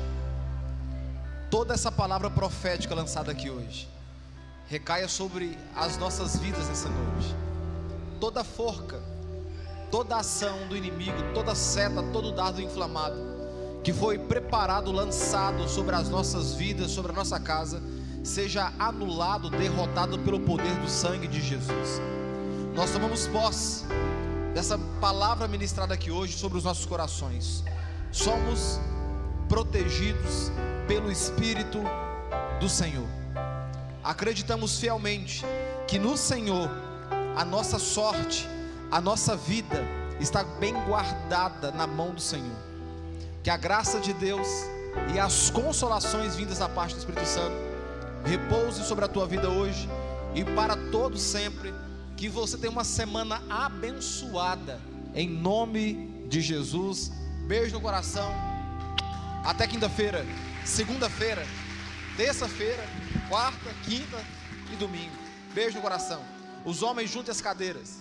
Toda essa palavra profética lançada aqui hoje recaia sobre as nossas vidas nessa noite. Toda forca, toda ação do inimigo, toda seta, todo dardo inflamado que foi preparado, lançado sobre as nossas vidas, sobre a nossa casa, seja anulado, derrotado pelo poder do sangue de Jesus. Nós tomamos posse dessa palavra ministrada aqui hoje sobre os nossos corações. Somos protegidos pelo Espírito do Senhor. Acreditamos fielmente que no Senhor a nossa sorte, a nossa vida está bem guardada na mão do Senhor. Que a graça de Deus e as consolações vindas da parte do Espírito Santo repouse sobre a tua vida hoje e para todo sempre. Que você tenha uma semana abençoada em nome de Jesus. Beijo no coração. Até quinta-feira, segunda-feira, terça-feira, quarta, quinta e domingo. Beijo no coração. Os homens juntem as cadeiras.